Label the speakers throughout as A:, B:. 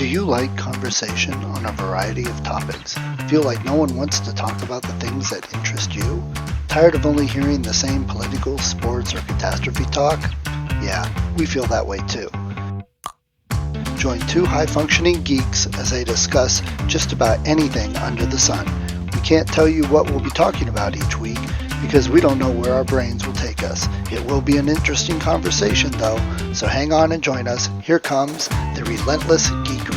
A: Do you like conversation on a variety of topics? Feel like no one wants to talk about the things that interest you? Tired of only hearing the same political, sports, or catastrophe talk? Yeah, we feel that way too. Join two high-functioning geeks as they discuss just about anything under the sun. We can't tell you what we'll be talking about each week because we don't know where our brains will take us. It will be an interesting conversation though, so hang on and join us. Here comes the relentless Geekery.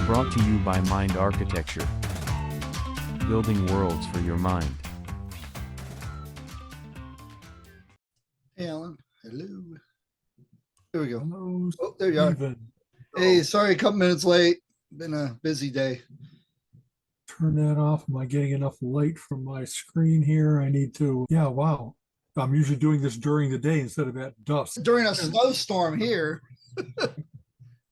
B: Brought to you by Mind Architecture. Building worlds for your mind.
A: Hey Alan, hello. There we go.
C: Hello,
A: Oh, there you are.
C: Steven.
A: Hey, sorry, a couple minutes late. Been a busy day.
C: Turn that off. Am I getting enough light from my screen here? I need to. Yeah, wow. I'm usually doing this during the day instead of at dusk.
A: During a snowstorm here.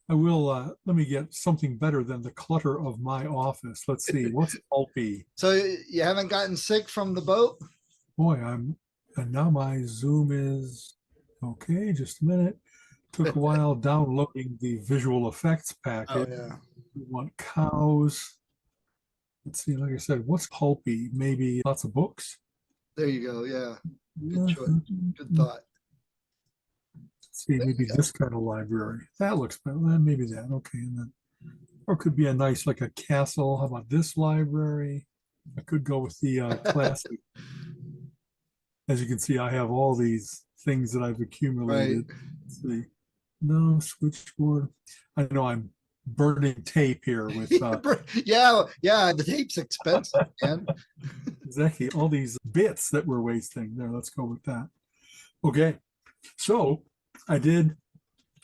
C: I will, let me get something better than the clutter of my office. Let's see, what's pulpy?
A: So you haven't gotten sick from the boat?
C: Boy, and now my Zoom is, okay, just a minute. Took a while downloading the visual effects package.
A: Oh, yeah.
C: We want cows. Let's see, like I said, what's pulpy? Maybe lots of books.
A: There you go. Yeah. Good choice. Good thought.
C: Let's see, maybe this kind of library. That looks better. Maybe that. Okay. And then, or it could be a nice, like a castle. How about this library? I could go with the classic. As you can see, I have all these things that I've accumulated.
A: Right.
C: Let's see. No switchboard. I know I'm burning tape here with
A: yeah, the tape's expensive, man.
C: exactly all these bits that we're wasting. There, let's go with that. Okay, so I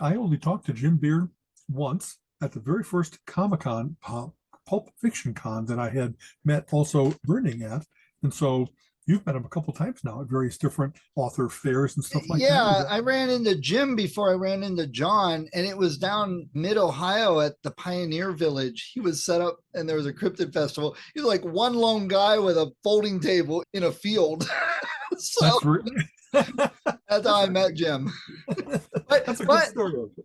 C: only talked to Jim Beard once at the very first Comic-Con Pulp Fiction Con that I had met also Bruening at, and so you've met him a couple times now at various different author fairs and stuff like that.
A: Yeah, I ran into Jim before I ran into John, and it was down mid-Ohio at the Pioneer Village. He was set up, and there was a cryptid festival. He was like one lone guy with a folding table in a field. So that's how I met Jim. But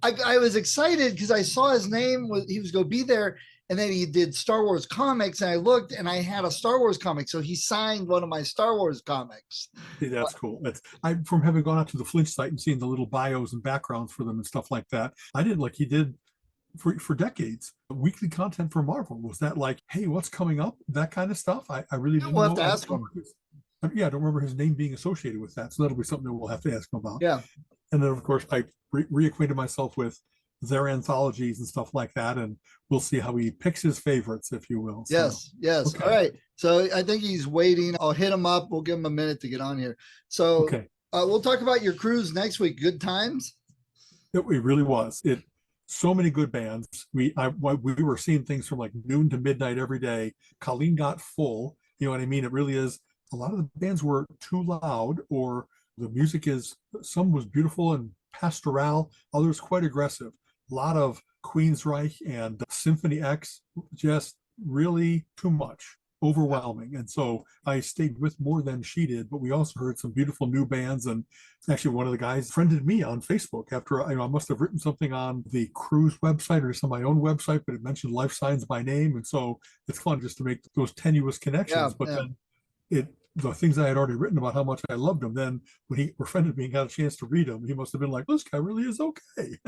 A: I was excited because I saw his name. He was going to be there. And then he did Star Wars comics, and I looked, and I had a Star Wars comic, so he signed one of my Star Wars comics.
C: See, that's cool. I from having gone out to the Flinch site and seen the little bios and backgrounds for them and stuff like that. I did like he did for decades. Weekly content for Marvel. Was that like, hey, what's coming up? That kind of stuff. I really didn't know.
A: We'll have to ask him.
C: Yeah, I don't remember his name being associated with that, so that'll be something that we'll have to ask him about.
A: Yeah,
C: and then of course I reacquainted myself with their anthologies and stuff like that, and we'll see how he picks his favorites, if you will.
A: Yes. Okay. All right, so I think he's waiting. I'll hit him up. We'll give him a minute to get on here. So okay. We'll talk about your cruise next week. Good times.
C: It really was. So many good bands. We were seeing things from like noon to midnight every day. Colleen got full. You know what I mean? It really is. A lot of the bands were too loud, or the music some was beautiful and pastoral, others quite aggressive. A lot of Queensryche and Symphony X, just really too much, overwhelming. And so I stayed with more than she did, but we also heard some beautiful new bands. And actually one of the guys friended me on Facebook after I must have written something on the cruise website or some of my own website, but it mentioned Life Signs by name. And so it's fun just to make those tenuous connections. Then the things I had already written about how much I loved him, then when he befriended me and got a chance to read them, he must have been like, this guy really is okay.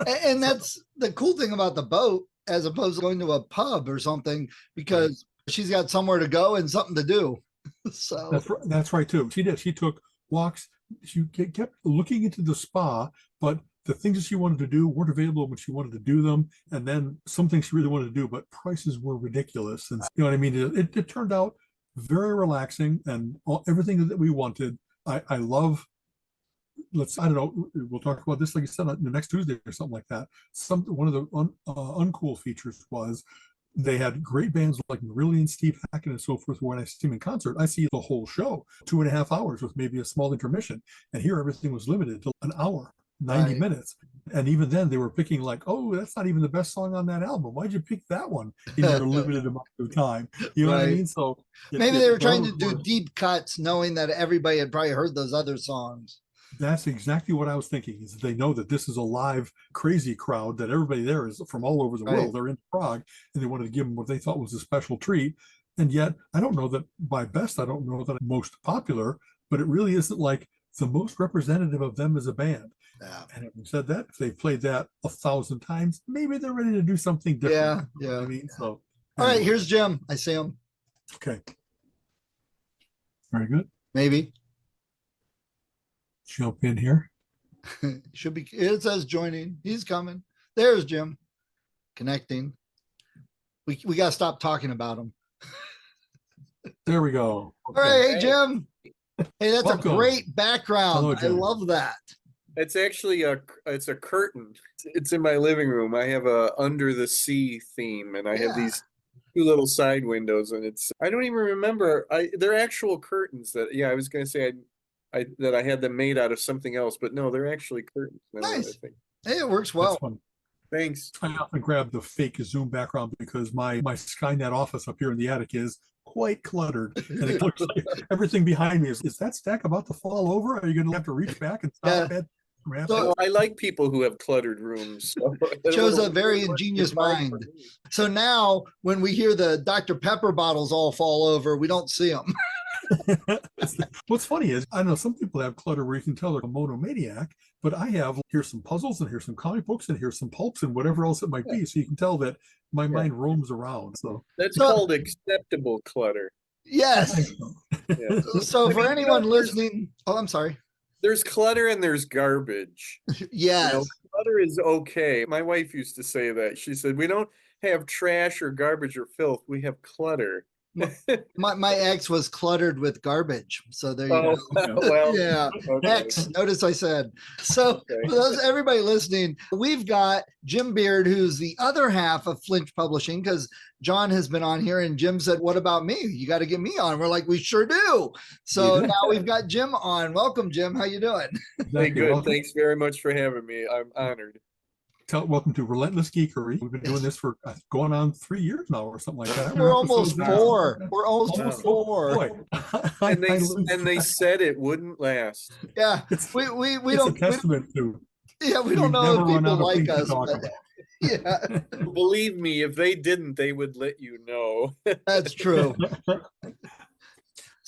A: And that's the cool thing about the boat, as opposed to going to a pub or something, because she's got somewhere to go and something to do. So
C: that's right too. She did. She took walks. She kept looking into the spa, but the things that she wanted to do weren't available when she wanted to do them. And then some things she really wanted to do, but prices were ridiculous. And you know what I mean? It turned out very relaxing and everything that we wanted. I love, I don't know, we'll talk about this, like you said, the next Tuesday or something like that. One of the uncool features was they had great bands like Marillion, Steve Hackett, and so forth. When I see them in concert, I see the whole show, 2.5 hours with maybe a small intermission. And here everything was limited to an hour. 90 minutes. And even then they were picking like, oh, that's not even the best song on that album. Why'd you pick that one in your limited amount of time? You know what I mean? So
A: maybe they were trying to do deep cuts knowing that everybody had probably heard those other songs.
C: That's exactly what I was thinking, is they know that this is a live, crazy crowd, that everybody there is from all over the
D: Right.
C: world. They're in Prague, and they wanted to give them what they thought was a special treat. And yet, I don't know that by best, I don't know that I'm most popular, but it really isn't like the most representative of them as a band.
D: Yeah.
C: And having said that, if they played that 1,000 times, maybe they're ready to do something different.
D: Yeah.
C: You know what I mean? So,
D: All right,
C: anyway,
D: here's Jim. I see him.
C: okay. Very good.
D: Maybe.
C: Jump in here.
D: Should be. It says joining. He's coming. There's Jim. Connecting. We got to stop talking about him.
C: There we go.
D: All right, hey
E: Hey.
D: Jim. Hey, that's
C: Welcome.
D: a great background.
C: Hello,
D: I
C: Jim.
D: love that.
E: It's actually it's a curtain. It's in my living room. I have a under the sea theme, and I have these two little side windows, and I don't even remember. They're actual curtains that, yeah, I was going to say that I had them made out of something else, but no, they're actually curtains. now that I
D: Nice.
E: think.
D: Hey, it works
C: That's
D: well.
C: fun.
E: Thanks.
C: I often grab the fake Zoom background because my Skynet office up here in the attic is quite cluttered. And it looks like everything behind me is that stack about to fall over? Are you going to have to reach back and stop it?
D: So-
E: No, I like people who have cluttered rooms. So
D: Shows a very ingenious mind. So now when we hear the Dr. Pepper bottles all fall over, we don't see them.
C: What's funny is, I know some people have clutter where you can tell they're a monomaniac, but I have, here's some puzzles and here's some comic books and here's some pulps and whatever else it might be. So you can tell that my mind roams around. So
E: That's
D: So-
E: called acceptable clutter.
D: Yes.
E: Yeah.
D: So
E: I
D: for
E: mean,
D: anyone
E: there's-
D: listening, oh, I'm sorry.
E: There's clutter and there's garbage.
D: Yes.
E: You know, clutter is okay. My wife used to say that. She said, we don't have trash or garbage or filth. We have clutter.
D: My ex was cluttered with garbage. So there you
E: Oh,
D: go.
E: well,
D: Yeah.
E: okay.
D: X, notice I said. So
E: Okay.
D: for those everybody listening, we've got Jim Beard, who's the other half of Flinch Publishing, because John has been on here and Jim said, what about me? You got to get me on. We're like, we sure do. So
C: Yeah.
D: now we've got Jim on. Welcome, Jim. How you doing?
E: Hey,
C: exactly.
E: good.
C: Welcome,
E: Thanks very much for having me. I'm honored.
C: welcome to Relentless Geekery. We've been doing
D: Yes.
C: this for going on 3 years now or something like that.
D: We're almost
C: Episodes-
D: four. We're almost
E: Wow.
D: four.
C: Boy,
E: And they
C: I lose
E: and they
C: track.
E: said it wouldn't last.
D: Yeah.
C: It's,
D: We
C: it's
D: don't
C: a testament to
D: we
C: we
D: don't know
C: never
D: if
C: run
D: people
C: out of
D: like
C: things to
D: us,
C: talk
D: but
C: about.
D: yeah,
E: Believe me, if they didn't, they would let you know.
D: that's true.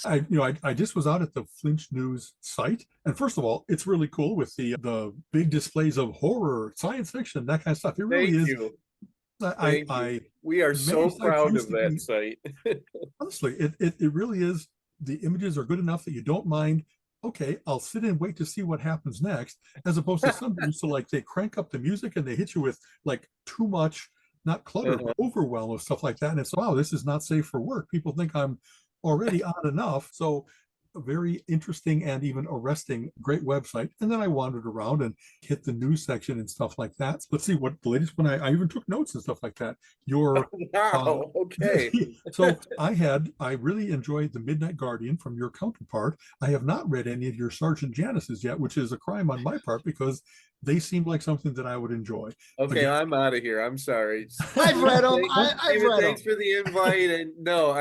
C: I just was out at the Flinch News site, and first of all, it's really cool with the big displays of horror, science fiction, that kind of stuff. It really
E: Thank
C: is.
E: you.
C: I,
E: Thank you.
C: I
E: We are
C: many
E: so
C: sites
E: proud
C: used
E: of
C: to
E: that
C: be-
E: site.
C: honestly, it really is. The images are good enough that you don't mind. Okay, I'll sit and wait to see what happens next, as opposed to some used to like they crank up the music and they hit you with like too much, not clutter, but overwhelm of stuff like that. And it's wow, this is not safe for work. People think I'm already on enough. So a very interesting and even arresting, great website. And then I wandered around and hit the news section and stuff like that. Let's see what the latest one. I even took notes and stuff like that. Your
E: Wow. Okay.
C: so I really enjoyed the Midnight Guardian from your counterpart. I have not read any of your Sergeant Janice's yet, which is a crime on my part because they seem like something that I would enjoy.
E: Okay,
C: Again.
E: I'm out of here. I'm sorry.
D: I've read them.
E: Thanks-
D: I've
E: David,
D: read them.
E: thanks for the invite. And no,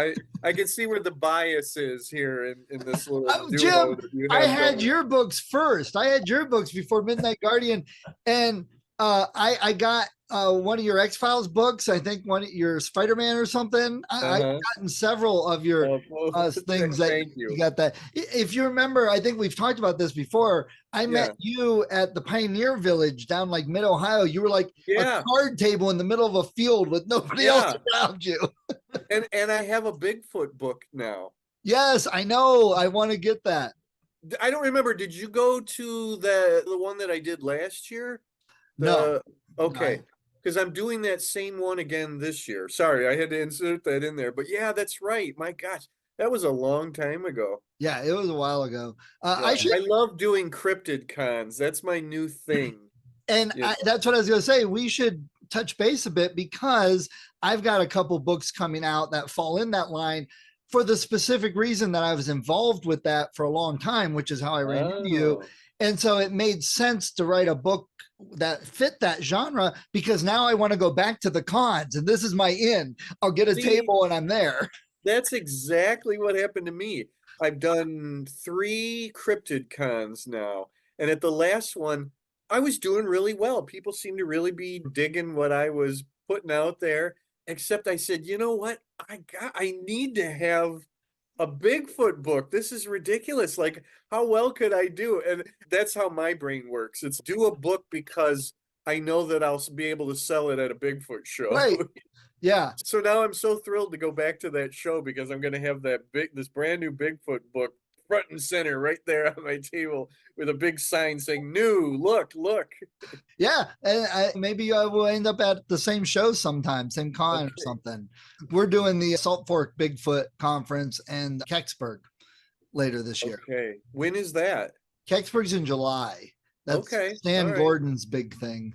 E: I can see where the bias is here in this little duo
D: Jim,
E: that you
D: I
E: have
D: had
E: going.
D: your books first. I had your books before Midnight Guardian, and I got one of your X-Files books. I think one of your Spider-Man or something. I've
E: Uh-huh.
D: gotten several of your
E: Well,
D: things that
E: thank you.
D: you got that. If you remember, I think we've talked about this before. I met you at the Pioneer Village down like mid Ohio. You were like
E: Yeah.
D: a card table in the middle of a field with nobody else around you.
E: And I have a Bigfoot book now.
D: Yes, I know. I want to get that.
E: I don't remember. Did you go to the one that I did last year?
D: No.
E: Okay. Because I'm doing that same one again this year. Sorry, I had to insert that in there. But yeah, that's right. My gosh, that was a long time ago.
D: Yeah, it was a while ago.
E: Yeah, I love doing cryptid cons. That's my new thing.
D: And
E: Yeah.
D: that's what I was going to say. We should touch base a bit because I've got a couple books coming out that fall in that line for the specific reason that I was involved with that for a long time, which is how I ran into you.
E: Oh.
D: And so it made sense to write a book that fit that genre because now I want to go back to the cons and this is my in. I'll get a
E: See?
D: table and I'm there.
E: That's exactly what happened to me. I've done 3 cryptid cons now, And at the last one, I was doing really well. People seemed to really be digging what I was putting out there. Except I said, you know what? I need to have a Bigfoot book. This is ridiculous. Like, how well could I do? And that's how my brain works. It's do a book because I know that I'll be able to sell it at a Bigfoot show.
D: Right. Yeah.
E: So now I'm so thrilled to go back to that show because I'm going to have this brand new Bigfoot book front and center right there on my table with a big sign saying new, look.
D: Yeah. And maybe we'll end up at the same show sometime, same con or something. We're doing the Salt Fork Bigfoot conference in Kecksburg later this year.
E: Okay. When is that?
D: Kecksburg's in July. That's Stan Gordon's big thing.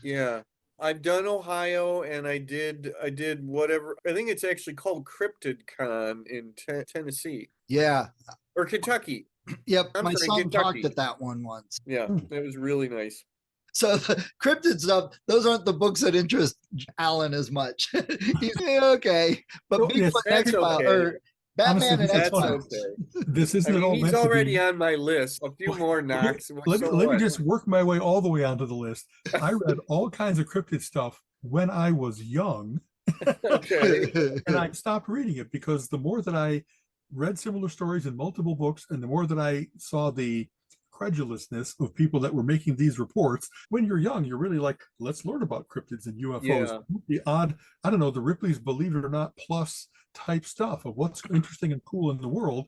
E: Yeah. I've done Ohio and I did whatever. I think it's actually called Cryptid Con in Tennessee.
D: Yeah.
E: Or Kentucky.
D: Yep. My son talked at that one once.
E: Yeah. It was really nice.
D: So the cryptid stuff, those aren't the books that interest Alan as much. He's okay. But Bigfoot X-Files or Batman and X-Files.
C: This isn't all
E: he's already on my list. A few more knocks.
C: Let me just work my way all the way onto the list. I read all kinds of cryptid stuff when I was young. And I stopped reading it because the more that I read similar stories in multiple books and the more that I saw the credulousness of people that were making these reports, when you're young, you're really like, let's learn about cryptids and UFOs. The odd, I don't know, the Ripley's Believe It or Not plus type stuff of what's interesting and cool in the world.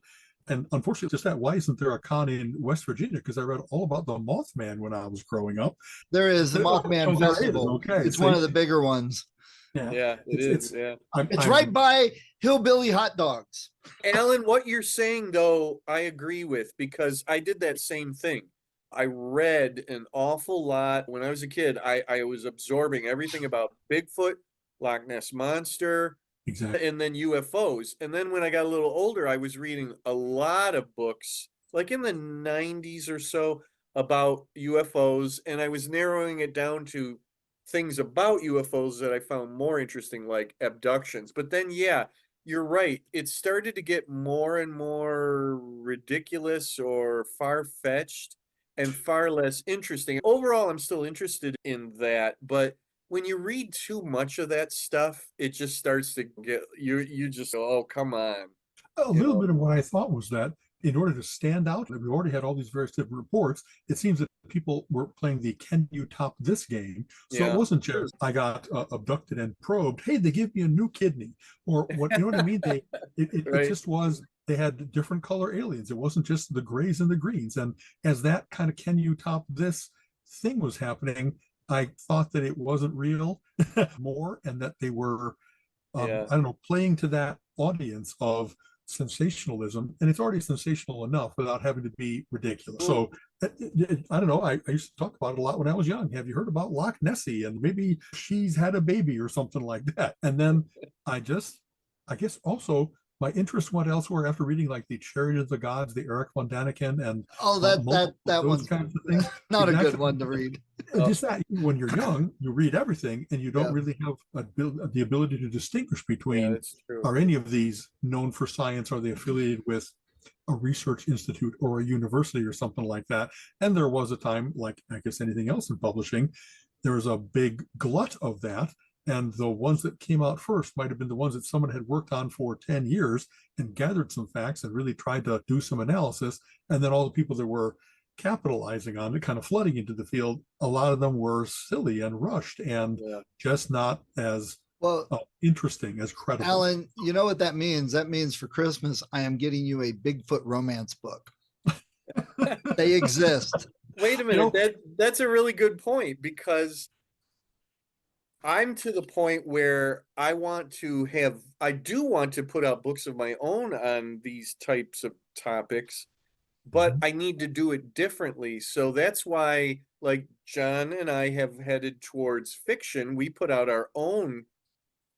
C: And unfortunately, just that, why isn't there a con in West Virginia? Because I read all about the Mothman when I was growing up.
D: There is the Mothman Festival. It's one of the bigger ones.
E: Yeah, it is.
D: It's right by Hillbilly Hot Dogs.
E: Alan, what you're saying, though, I agree with because I did that same thing. I read an awful lot. When I was a kid, I was absorbing everything about Bigfoot, Loch Ness Monster, and then UFOs. And then when I got a little older, I was reading a lot of books, like in the 90s or so, about UFOs. And I was narrowing it down to things about UFOs that I found more interesting, like abductions. But then, yeah, you're right. It started to get more and more ridiculous or far-fetched and far less interesting. Overall, I'm still interested in that. But when you read too much of that stuff, it just starts to get, you just go, oh, come on.
C: A little bit of what I thought was that in order to stand out, we already had all these various different reports. It seems that people were playing the can you top this game. So it wasn't just I got abducted and probed. Hey, they give me a new kidney or what, you know what I mean? It just was, they had different color aliens. It wasn't just the grays and the greens. And as that kind of can you top this thing was happening, I thought that it wasn't real more and that they were, I don't know, playing to that audience of sensationalism, and it's already sensational enough without having to be ridiculous. So I don't know, I used to talk about it a lot when I was young. Have you heard about Loch Nessie and maybe she's had a baby or something like that? And then I guess also my interest went elsewhere after reading like the Chariot of the Gods, the Eric von Daniken, and
D: that one's
C: kinds of things.
D: Not a good one to read.
C: Just that when you're young, you read everything and you don't really have the ability to distinguish between are any of these known for science, are they affiliated with a research institute or a university or something like that. And there was a time, like I guess anything else in publishing, there was a big glut of that. And the ones that came out first might have been the ones that someone had worked on for 10 years and gathered some facts and really tried to do some analysis. And then all the people that were capitalizing on it, kind of flooding into the field, a lot of them were silly and rushed and just not as interesting, as credible.
D: Alan, you know what that means? That means for Christmas, I am getting you a Bigfoot romance book. They exist.
E: Wait a minute. That's a really good point because I'm to the point where I do want to put out books of my own on these types of topics, but I need to do it differently. So that's why, like, John and I have headed towards fiction. We put out our own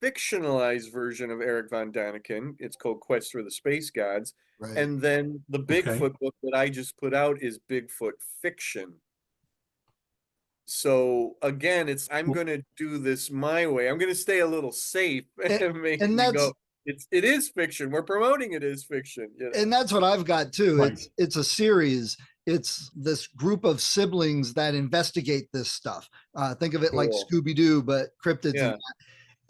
E: fictionalized version of Eric von Daniken. It's called Quest for the Space Gods. Right. And then the Bigfoot book that I just put out is Bigfoot fiction. So again, I'm going to do this my way. I'm going to stay a little safe and that's, it is fiction. We're promoting it as fiction.
D: And that's what I've got too. Right. It's a series. it's this group of siblings that investigate this stuff. Think of it like
E: Cool.
D: Scooby-Doo, but cryptids.
E: Yeah.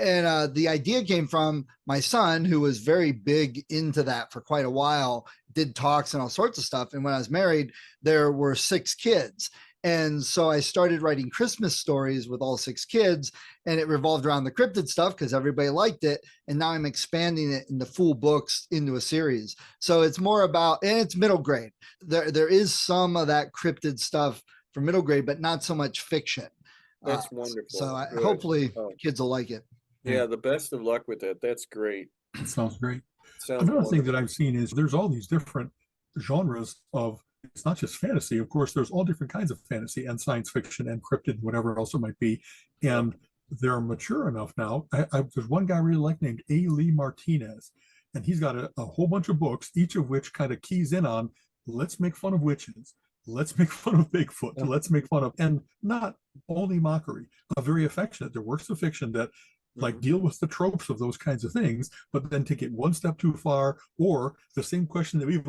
D: And the idea came from my son, who was very big into that for quite a while, did talks and all sorts of stuff. And when I was married, there were 6 kids. And so I started writing Christmas stories with all 6 kids, and it revolved around the cryptid stuff because everybody liked it. And now I'm expanding it into full books into a series. So it's more about, and it's middle grade. There is some of that cryptid stuff for middle grade, but not so much fiction.
E: That's wonderful.
D: So
E: Good.
D: hopefully kids will like it.
E: Yeah, the best of luck with that. That's great.
C: It sounds great.
E: Sounds
C: Another thing
E: wonderful.
C: that I've seen is there's all these different genres of, it's not just fantasy. Of course, there's all different kinds of fantasy and science fiction and cryptid, whatever else it might be. And they're mature enough now. There's one guy I really like named A. Lee Martinez, and he's got a whole bunch of books, each of which kind of keys in on, let's make fun of witches. Let's make fun of Bigfoot. Let's make fun of, and not only mockery, very affectionate. They're works of fiction that like deal with the tropes of those kinds of things, but then take it one step too far, or the same question that we've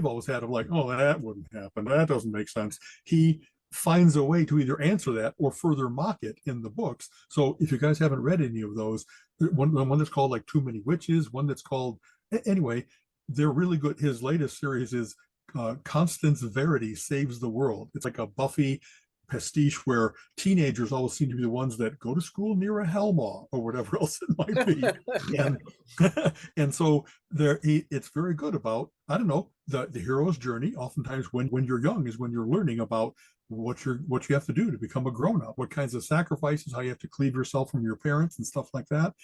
C: always had of like, oh, that wouldn't happen, that doesn't make sense. He finds a way to either answer that or further mock it in the books. So if you guys haven't read any of those, one that's called like Too Many Witches, one that's called, anyway, they're really good. His latest series is Constance Verity Saves the World. It's like a Buffy pastiche where teenagers always seem to be the ones that go to school near a Hellmaw or whatever else it might be. and, and so it's very good about, I don't know, the hero's journey. Oftentimes when you're young is when you're learning about what you have to do to become a grown-up, what kinds of sacrifices, how you have to cleave yourself from your parents and stuff like that.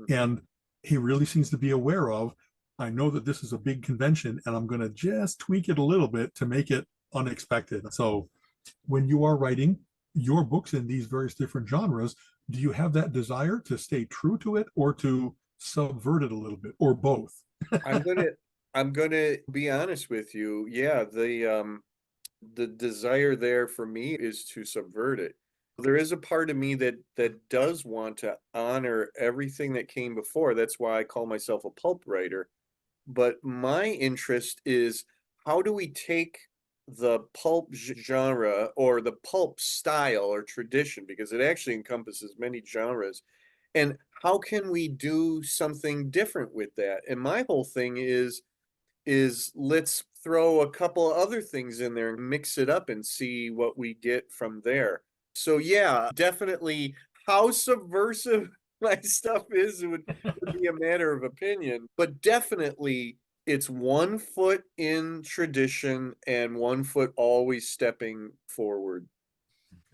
C: And he really seems to be aware of, I know that this is a big convention and I'm going to just tweak it a little bit to make it unexpected. So when you are writing your books in these various different genres, do you have that desire to stay true to it or to subvert it a little bit, or both?
E: I'm gonna be honest with you. Yeah, the desire there for me is to subvert it. There is a part of me that does want to honor everything that came before. That's why I call myself a pulp writer. But my interest is, how do we take the pulp genre or the pulp style or tradition, because it actually encompasses many genres, and how can we do something different with that? And my whole thing is let's throw a couple other things in there and mix it up and see what we get from there. So yeah, definitely how subversive my stuff is would be a matter of opinion, but definitely it's 1 foot in tradition and 1 foot always stepping forward.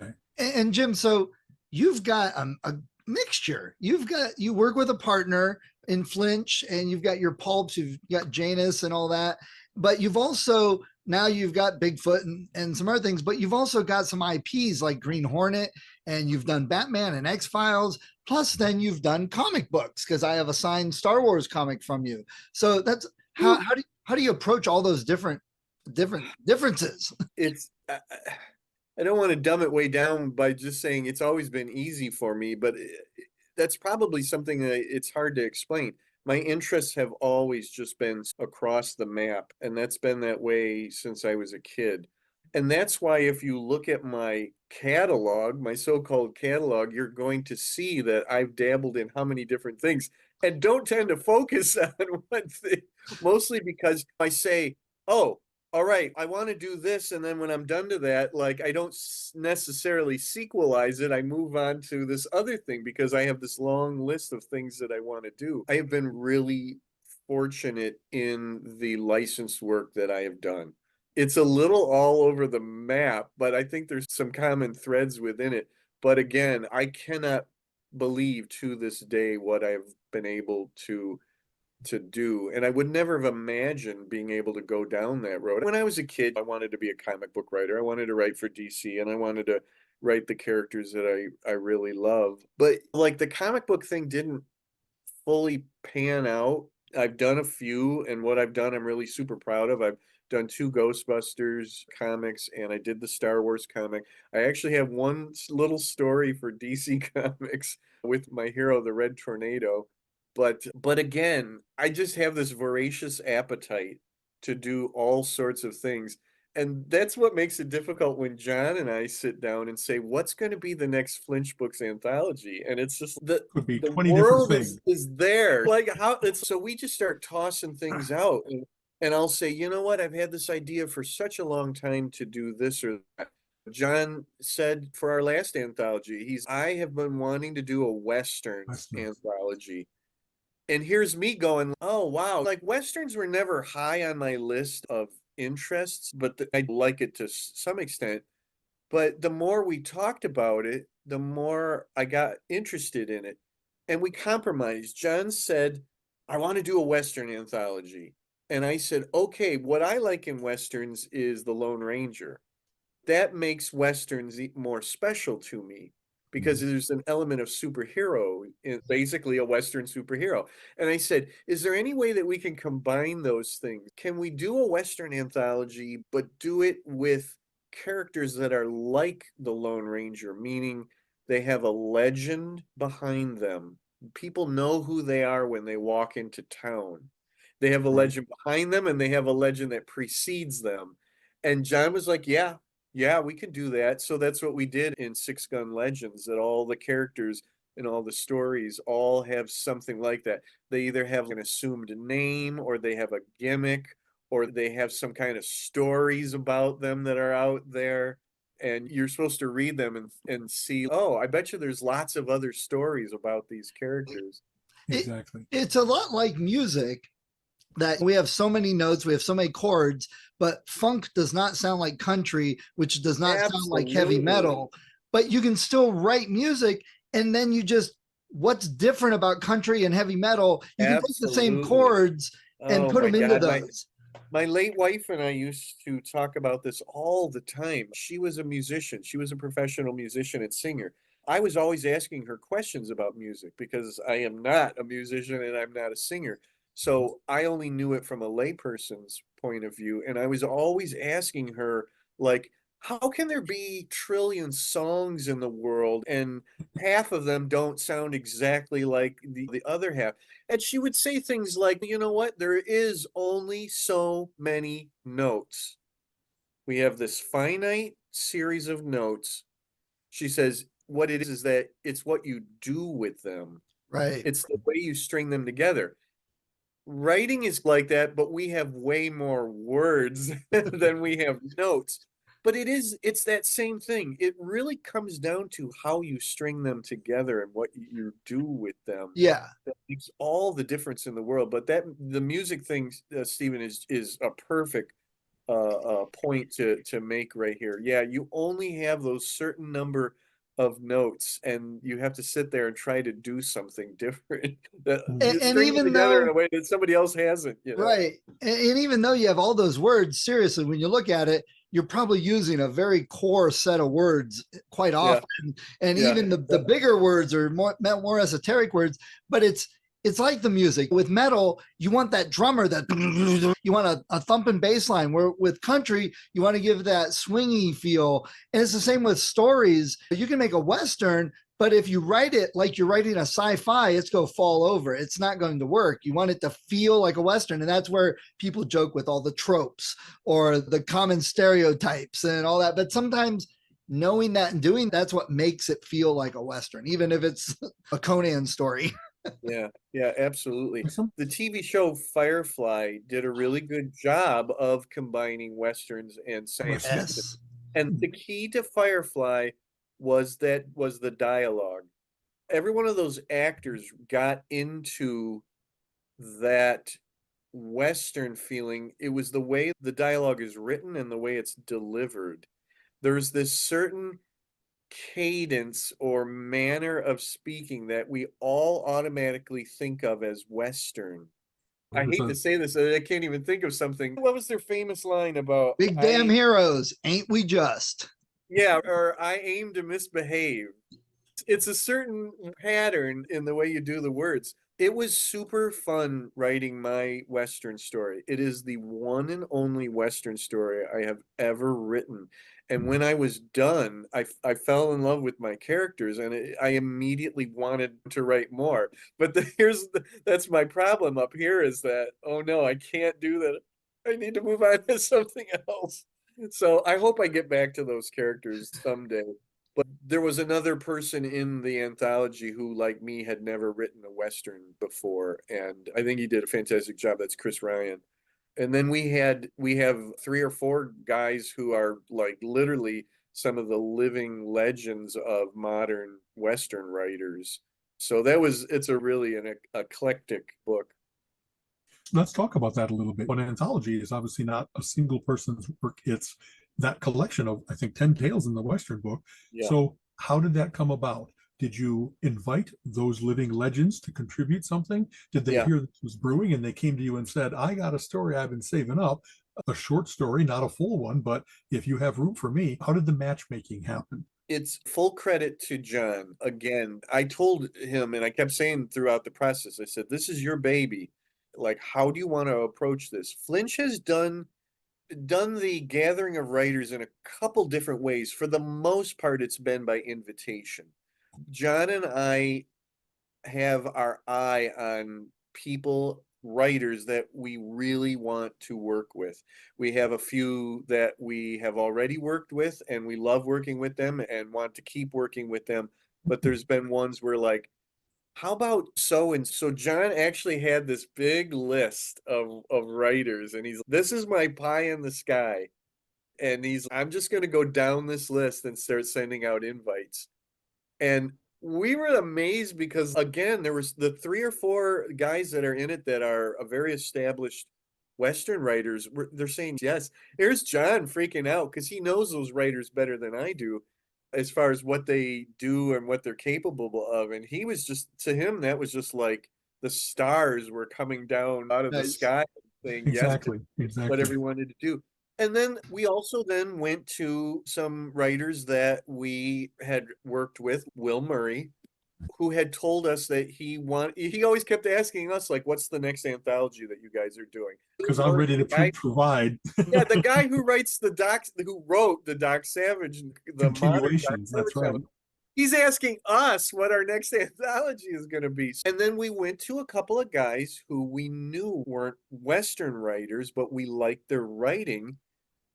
C: Okay.
D: And Jim, so you've got a mixture. You work with a partner in Flinch, and you've got your pulps, you've got Janus and all that, but you've also, now you've got Bigfoot and some other things, but you've also got some IPs like Green Hornet, and you've done Batman and X-Files. Plus then you've done comic books, because I have a signed Star Wars comic from you. So that's how do you approach all those differences?
E: It's I don't want to dumb it way down by just saying it's always been easy for me, but that's probably something that it's hard to explain. My interests have always just been across the map, and that's been that way since I was a kid. And that's why if you look at my catalog, my so-called catalog, you're going to see that I've dabbled in how many different things, and don't tend to focus on one thing, mostly because I say, oh, all right, I want to do this, and then when I'm done to that, like, I don't necessarily sequelize it. I move on to this other thing because I have this long list of things that I want to do. I have been really fortunate in the licensed work that I have done. It's a little all over the map, but I think there's some common threads within it. But again, I cannot believe to this day what I've been able to do. And I would never have imagined being able to go down that road. When I was a kid, I wanted to be a comic book writer. I wanted to write for DC, and I wanted to write the characters that I really love. But like, the comic book thing didn't fully pan out. I've done a few, and what I've done, I'm really super proud of. I've done 2 Ghostbusters comics, and I did the Star Wars comic. I actually have one little story for DC Comics with my hero, the Red Tornado. But again, I just have this voracious appetite to do all sorts of things. And that's what makes it difficult when John and I sit down and say, what's going to be the next Flinch Books anthology? And it's just
C: Could be
E: the
C: 20 different
E: world
C: things.
E: is there. Like how it's so we just start tossing things out and I'll say, you know what, I've had this idea for such a long time to do this or that. John said for our last anthology, I have been wanting to do a Westerns anthology. And here's me going, oh, wow. Like Westerns were never high on my list of interests, but I like it to some extent. But the more we talked about it, the more I got interested in it. And we compromised. John said, I want to do a Western anthology. And I said, okay, what I like in Westerns is the Lone Ranger. That makes Westerns more special to me because there's an element of superhero, basically a Western superhero. And I said, is there any way that we can combine those things? Can we do a Western anthology, but do it with characters that are like the Lone Ranger, meaning they have a legend behind them. People know who they are when they walk into town. They have a legend behind them and they have a legend that precedes them. And John was like, yeah, we can do that. So that's what we did in Six Gun Legends, that all the characters and all the stories all have something like that. They either have an assumed name or they have a gimmick or they have some kind of stories about them that are out there. And you're supposed to read them and see, oh, I bet you there's lots of other stories about these characters.
C: Exactly.
D: It's a lot like music that we have so many notes, we have so many chords, but funk does not sound like country, which does not sound like heavy metal. But you can still write music, and then you just what's different about country and heavy metal? You can take the same chords and put them into those.
E: My late wife and I used to talk about this all the time. She was a musician. She was a professional musician and singer. I was always asking her questions about music because I am not a musician and I'm not a singer. So I only knew it from a layperson's point of view. And I was always asking her, like, how can there be trillion songs in the world and half of them don't sound exactly like the other half? And she would say things like, you know what? There is only so many notes. We have this finite series of notes. She says, what it is that it's what you do with them.
D: Right.
E: It's the way you string them together. Writing is like that, but we have way more words than we have notes. But it's that same thing. It really comes down to how you string them together and what you do with them.
D: Yeah.
E: That makes all the difference in the world. But the music thing, Stephen, is a perfect point to make right here. Yeah, you only have those certain number of notes and you have to sit there and try to do something different that you string them together in a way that somebody else hasn't, you know?
D: Right. And even though you have all those words, seriously, when you look at it, you're probably using a very core set of words quite often. And even the bigger words are more esoteric words, but it's like the music. With metal, you want that drummer that you want a thumping bass line, where with country, you want to give that swingy feel. And it's the same with stories. You can make a Western, but if you write it like you're writing a sci-fi, it's going to fall over. It's not going to work. You want it to feel like a Western. And that's where people joke with all the tropes or the common stereotypes and all that. But sometimes knowing that and doing that's what makes it feel like a Western, even if it's a Conan story.
E: Yeah, absolutely. The TV show Firefly did a really good job of combining Westerns and science fiction. And the key to Firefly was the dialogue. Every one of those actors got into that Western feeling. It was the way the dialogue is written and the way it's delivered. There's this certain cadence or manner of speaking that we all automatically think of as Western. I hate to say this, I can't even think of something. What was their famous line about?
D: Big damn heroes, ain't we just?
E: Yeah, or I aim to misbehave. It's a certain pattern in the way you do the words. It was super fun writing my Western story. It is the one and only Western story I have ever written. And when I was done, I fell in love with my characters and I immediately wanted to write more. But that's my problem up here is that, oh no, I can't do that. I need to move on to something else. So I hope I get back to those characters someday. But there was another person in the anthology who, like me, had never written a Western before. And I think he did a fantastic job. That's Chris Ryan. And then we have 3 or 4 guys who are like literally some of the living legends of modern Western writers. So it's a really an eclectic book.
C: Let's talk about that a little bit. An anthology is obviously not a single person's work. It's that collection of, I think, 10 tales in the Western book.
E: Yeah.
C: So how did that come about? Did you invite those living legends to contribute something? Did they
E: Yeah.
C: hear this was brewing and they came to you and said, I got a story I've been saving up, a short story, not a full one, but if you have room for me, how did the matchmaking happen?
E: It's full credit to John. Again, I told him, and I kept saying throughout the process, I said, this is your baby. Like, how do you want to approach this? Flinch has done the gathering of writers in a couple different ways. For the most part, it's been by invitation. John and I have our eye on people, writers that we really want to work with. We have a few that we have already worked with and we love working with them and want to keep working with them. But there's been ones where like, how about so and so? John actually had this big list of writers, and this is my pie in the sky. And I'm just going to go down this list and start sending out invites. And we were amazed because, again, there was the 3 or 4 guys that are in it that are a very established Western writers. They're saying yes. Here's John freaking out because he knows those writers better than I do as far as what they do and what they're capable of. And he was just, to him, that was just like the stars were coming down out of the
D: Nice.
E: sky saying yes to
C: Exactly.
E: whatever he wanted to do. And then we also then went to some writers that we had worked with, Will Murray, who had told us that he always kept asking us, like, what's the next anthology that you guys are doing?
C: Because I'm ready to provide
E: Yeah, the guy who wrote the Doc Savage, the modern Doc
C: continuations. That's
E: Savage
C: right.
E: novel, he's asking us what our next anthology is going to be. And then we went to a couple of guys who we knew weren't Western writers, but we liked their writing.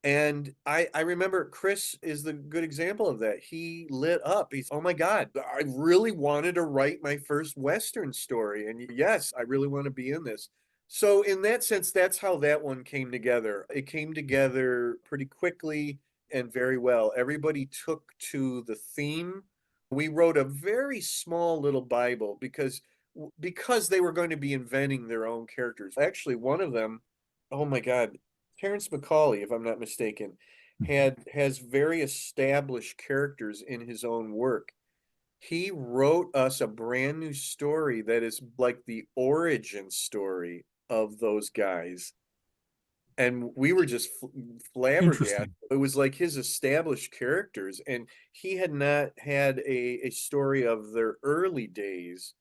E: And I remember Chris is the good example of that. He lit up. He's, oh my God, I really wanted to write my first Western story. And yes, I really want to be in this. So in that sense, that's how that one came together. It came together pretty quickly and very well. Everybody took to the theme. We wrote a very small little Bible because they were going to be inventing their own characters. Actually, one of them, oh my God, Terrence McCauley, if I'm not mistaken, has very established characters in his own work. He wrote us a brand new story that is like the origin story of those guys. And we were just flabbergasted. It was like his established characters, and he had not had a story of their early days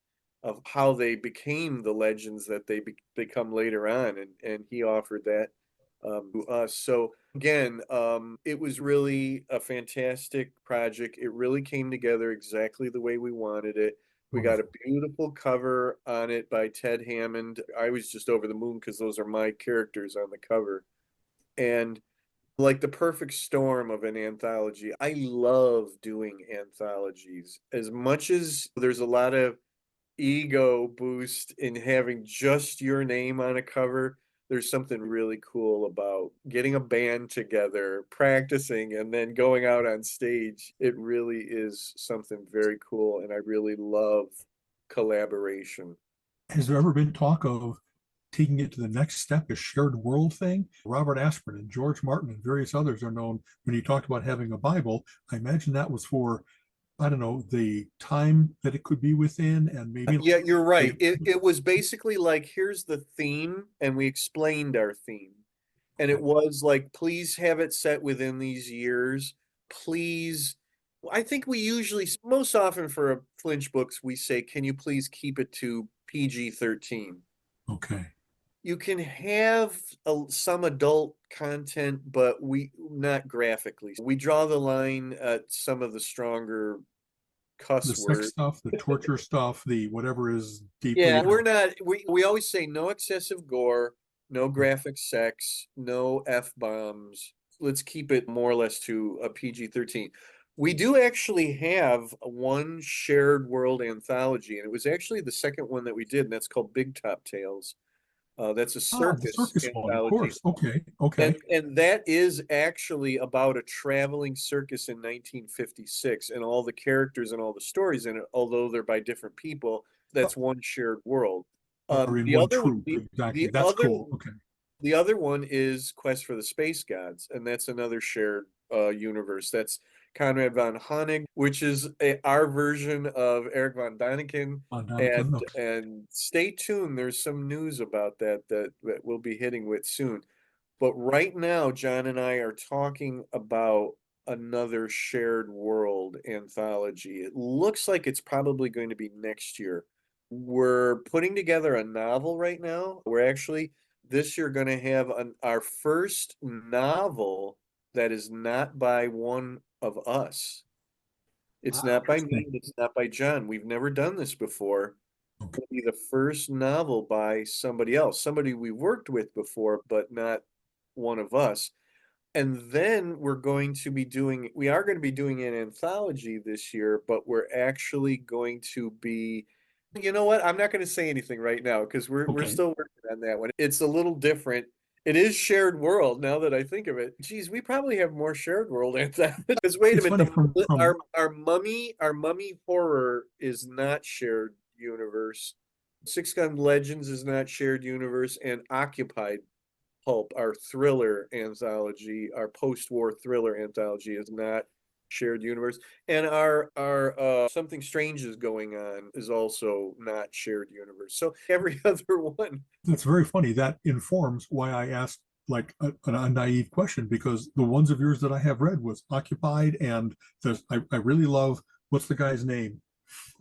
E: of how they became the legends that they become later on, and he offered that to us. So again, it was really a fantastic project. It really came together exactly the way we wanted it. We got a beautiful cover on it by Ted Hammond. I was just over the moon because those are my characters on the cover. And like the perfect storm of an anthology. I love doing anthologies. As much as there's a lot of ego boost in having just your name on a cover, there's something really cool about getting a band together, practicing, and then going out on stage. It really is something very cool, and I really love collaboration.
C: Has there ever been talk of taking it to the next step, a shared world thing? Robert Asprin and George Martin and various others are known. When you talked about having a Bible, I imagine that was for, I don't know, the time that it could be within, and maybe.
E: Yeah, you're right. It was basically like, here's the theme, and we explained our theme. And it was like, please have it set within these years. Please. I think we usually, most often for a Flinch books, we say, can you please keep it to PG-13?
C: Okay.
E: You can have some adult content, but not graphically. We draw the line at some of the stronger cuss
C: The
E: words.
C: sex stuff, the torture stuff, the whatever is deeply.
E: Yeah, we're not, we always say no excessive gore, no graphic sex, no F-bombs. let's keep it more or less to a PG-13. We do actually have one shared world anthology, and it was actually the second one that we did, and that's called Big Top Tales. That's a
C: The
E: circus
C: circus one, of
E: anthology.
C: course. Okay.
E: And that is actually about a traveling circus in 1956, and all the characters and all the stories in it, although they're by different people, that's one shared world.
C: Or in
E: The
C: one
E: other
C: troop. Exactly. That's cool. Okay.
E: the other one is Quest for the Space Gods, and that's another shared universe. That's Conrad von Honig, which is our version of Eric von Däniken.
C: Okay.
E: And stay tuned. There's some news about that we'll be hitting with soon. But right now, John and I are talking about another shared world anthology. It looks like it's probably going to be next year. We're putting together a novel right now. We're actually this year going to have our first novel that is not by one of us. It's not by me, it's not by John. We've never done this before.
C: Okay.
E: It'll be the first novel by somebody else, somebody we worked with before, but not one of us. And then we are going to be doing an anthology this year, but we're actually going to be, you know what? I'm not going to say anything right now because we're still working on that one. It's a little different. It is shared world now that I think of it. Geez, we probably have more shared world anthologies. Because wait a minute, our mummy horror is not shared universe. Six Gun Legends is not shared universe, and Occupied Pulp, our thriller anthology, our post-war thriller anthology, is not shared universe. And our Something Strange is Going On is also not shared universe. So every other one.
C: It's very funny. That informs why I asked like a naive question, because the ones of yours that I have read was Occupied, and I really love, what's the guy's name?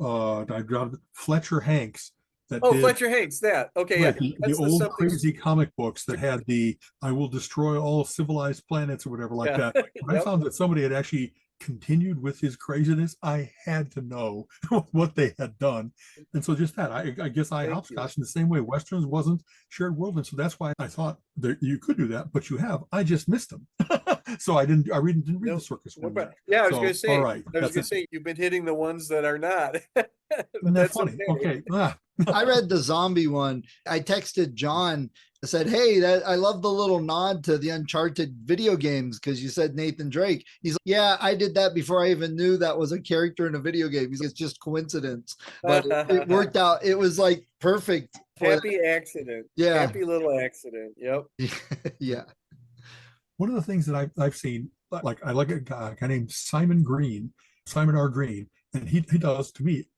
C: I dropped Fletcher Hanks.
E: Fletcher Hanks, that. Okay, yeah.
C: The old crazy comic books that had the "I will destroy all civilized planets" or whatever like that. When I found that somebody had actually continued with his craziness, I had to know what they had done. And so just that, I guess I hopscotched in the same way. Westerns wasn't shared world, and so that's why I thought that you could do that, but you have. I just missed them. So I didn't read the circus one yet.
E: Yeah, I was going to say.
C: All right,
E: I was going to say you've been hitting the ones that are not.
C: Isn't that funny? Okay.
D: I read the zombie one. I texted John. I said, "Hey, I love the little nod to the Uncharted video games because you said Nathan Drake." He's like, "Yeah, I did that before I even knew that was a character in a video game." He's like, "It's just coincidence," but it worked out. It was like perfect.
E: Happy accident.
D: Yeah.
E: Happy little accident. Yep.
D: Yeah.
C: One of the things that I've seen, like I like a guy named Simon R. Green, and he does, to me,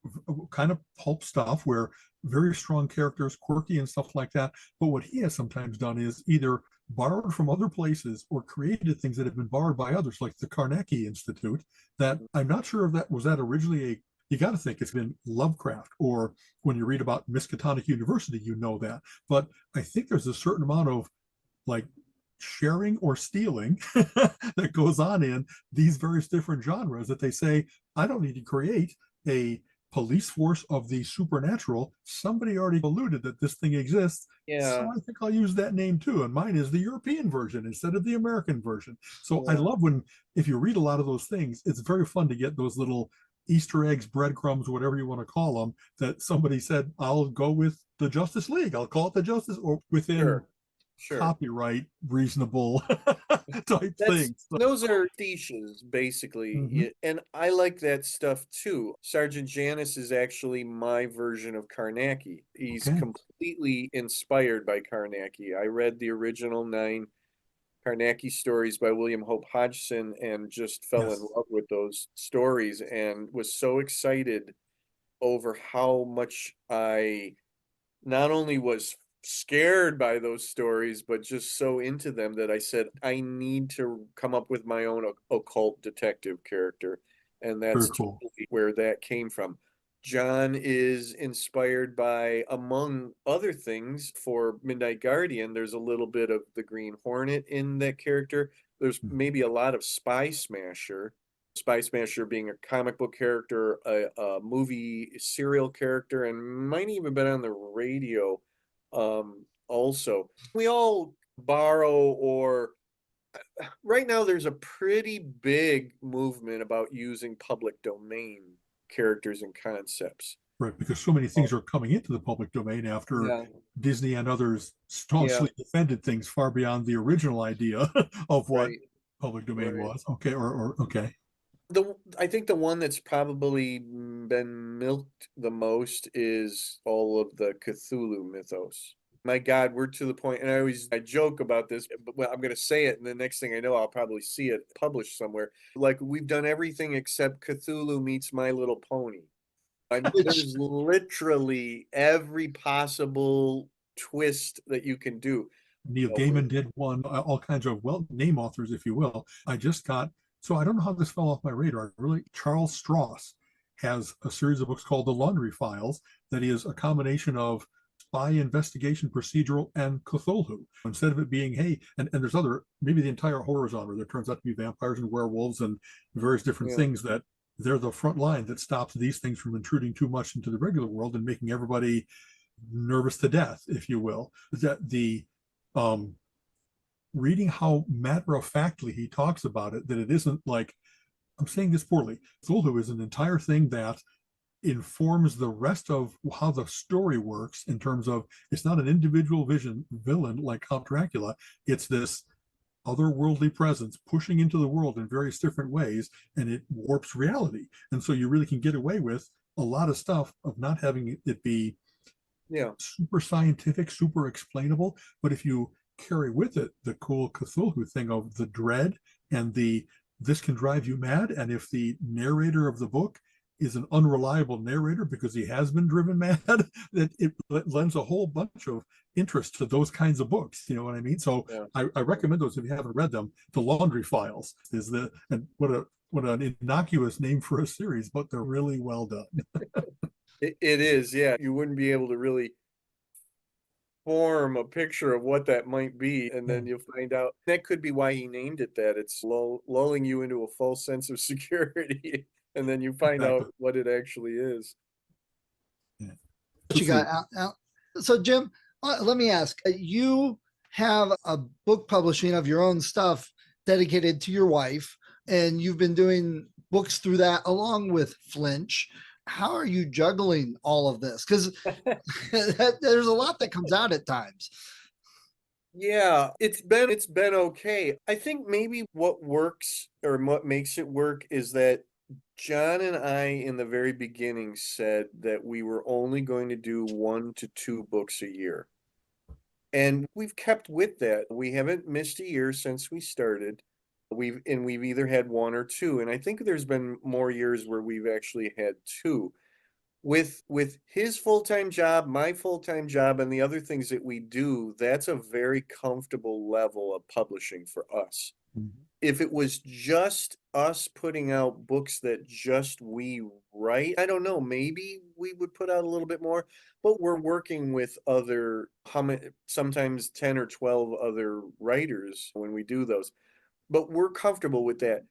C: kind of pulp stuff where very strong characters, quirky and stuff like that. But what he has sometimes done is either borrowed from other places or created things that have been borrowed by others, like the Carnegie Institute, that I'm not sure if that was originally you got to think it's been Lovecraft, or when you read about Miskatonic University, you know that. But I think there's a certain amount of like sharing or stealing that goes on in these various different genres, that they say, I don't need to create a police force of the supernatural. Somebody already alluded that this thing exists.
E: Yeah.
C: So I think I'll use that name too. And mine is the European version instead of the American version. So I love when, if you read a lot of those things, it's very fun to get those little Easter eggs, breadcrumbs, whatever you want to call them, that somebody said, I'll go with the Justice League. I'll call it the Justice, or within copyright reasonable type things.
E: Those are niches, basically. And I like that stuff too. Sergeant Janus is actually my version of Carnacki. He's completely inspired by Carnacki. I read the original 9 Carnacki stories by William Hope Hodgson and just fell in love with those stories and was so excited over how much I not only was scared by those stories, but just so into them that I said, I need to come up with my own occult detective character. And that's totally where that came from. John is inspired by, among other things, for Midnight Guardian, there's a little bit of the Green Hornet in that character. There's maybe a lot of Spy Smasher being a comic book character, a movie serial character, and might even been on the radio. Also, we all borrow, or right now there's a pretty big movement about using public domain characters and concepts.
C: Right, because so many
E: Oh,
C: things are coming into the public domain after
E: yeah,
C: Disney and others
E: yeah,
C: staunchly defended things far beyond the original idea of what
E: right,
C: public domain
E: right.
C: was. Okay, or okay.
E: I think the one that's probably been milked the most is all of the Cthulhu mythos. My God, we're to the point, and I joke about this, but well, I'm going to say it, and the next thing I know, I'll probably see it published somewhere. Like we've done everything except Cthulhu meets My Little Pony. I mean,
D: Which
E: there's literally every possible twist that you can do.
C: Neil Gaiman did one, all kinds of well name authors, if you will. I just got so I don't know how this fell off my radar. Really, Charles Stross has a series of books called The Laundry Files that is a combination of spy investigation procedural and Cthulhu. Instead of it being, hey, and there's other, maybe the entire horror genre, there turns out to be vampires and werewolves and various different
E: Yeah,
C: things that they're the front line that stops these things from intruding too much into the regular world and making everybody nervous to death, if you will. That the um, reading how matter of factly he talks about it, that it isn't like, I'm saying this poorly, Cthulhu is an entire thing that informs the rest of how the story works in terms of it's not an individual villain like Count Dracula. It's this otherworldly presence pushing into the world in various different ways, and it warps reality. And so you really can get away with a lot of stuff of not having it be
E: yeah.
C: super scientific, super explainable. But if you carry with it the cool Cthulhu thing of the dread and the this can drive you mad, and if the narrator of the book is an unreliable narrator because he has been driven mad, that it lends a whole bunch of interest to those kinds of books. You know what I mean? So
E: Yeah.
C: I recommend those if you haven't read them. The Laundry Files is the and what an innocuous name for a series, but they're really well done.
E: It is, yeah. You wouldn't be able to really form a picture of what that might be, and
C: Yeah,
E: then you'll find out that could be why he named it that. It's lulling you into a false sense of security, and then you find
C: exactly.
E: out what it actually is.
C: Yeah.
D: you got out. So Jim, let me ask, you have a book publishing of your own stuff dedicated to your wife, and you've been doing books through that along with Flinch. How are you juggling all of this? Because there's a lot that comes out at times.
E: Yeah, it's been okay. I think maybe what works or what makes it work is that John and I in the very beginning said that we were only going to do 1 to 2 books a year. And we've kept with that. We haven't missed a year since we started. We've either had 1 or 2, and I think there's been more years where we've actually had 2. With his full-time job, my full-time job, and the other things that we do, that's a very comfortable level of publishing for us. If it was just us putting out books that just we write, I don't know, maybe we would put out a little bit more, but we're working with other, how many, sometimes 10 or 12 other writers when we do those. But we're comfortable with that.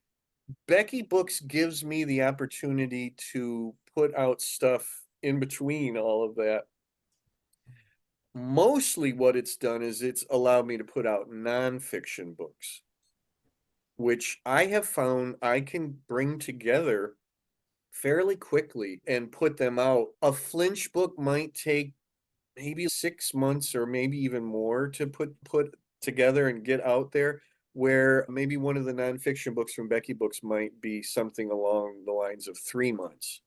E: Becky Books gives me the opportunity to put out stuff in between all of that. Mostly what it's done is it's allowed me to put out nonfiction books, which I have found I can bring together fairly quickly and put them out. A Flinch book might take maybe 6 months or maybe even more to put together and get out there, where maybe one of the nonfiction books from Becky Books might be something along the lines of 3 months.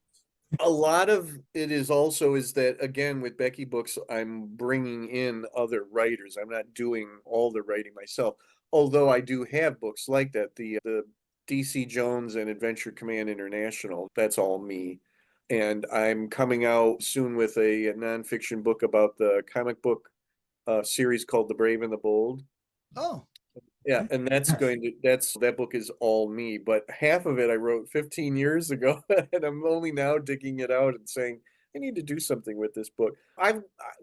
E: A lot of it is also is that again with Becky Books, I'm bringing in other writers. I'm not doing all the writing myself, although I do have books like that. The DC Jones and Adventure Command International, that's all me. And I'm coming out soon with a nonfiction book about the comic book series called The Brave and the Bold.
D: Oh,
E: Yeah, and that book is all me, but half of it I wrote 15 years ago, and I'm only now digging it out and saying, I need to do something with this book.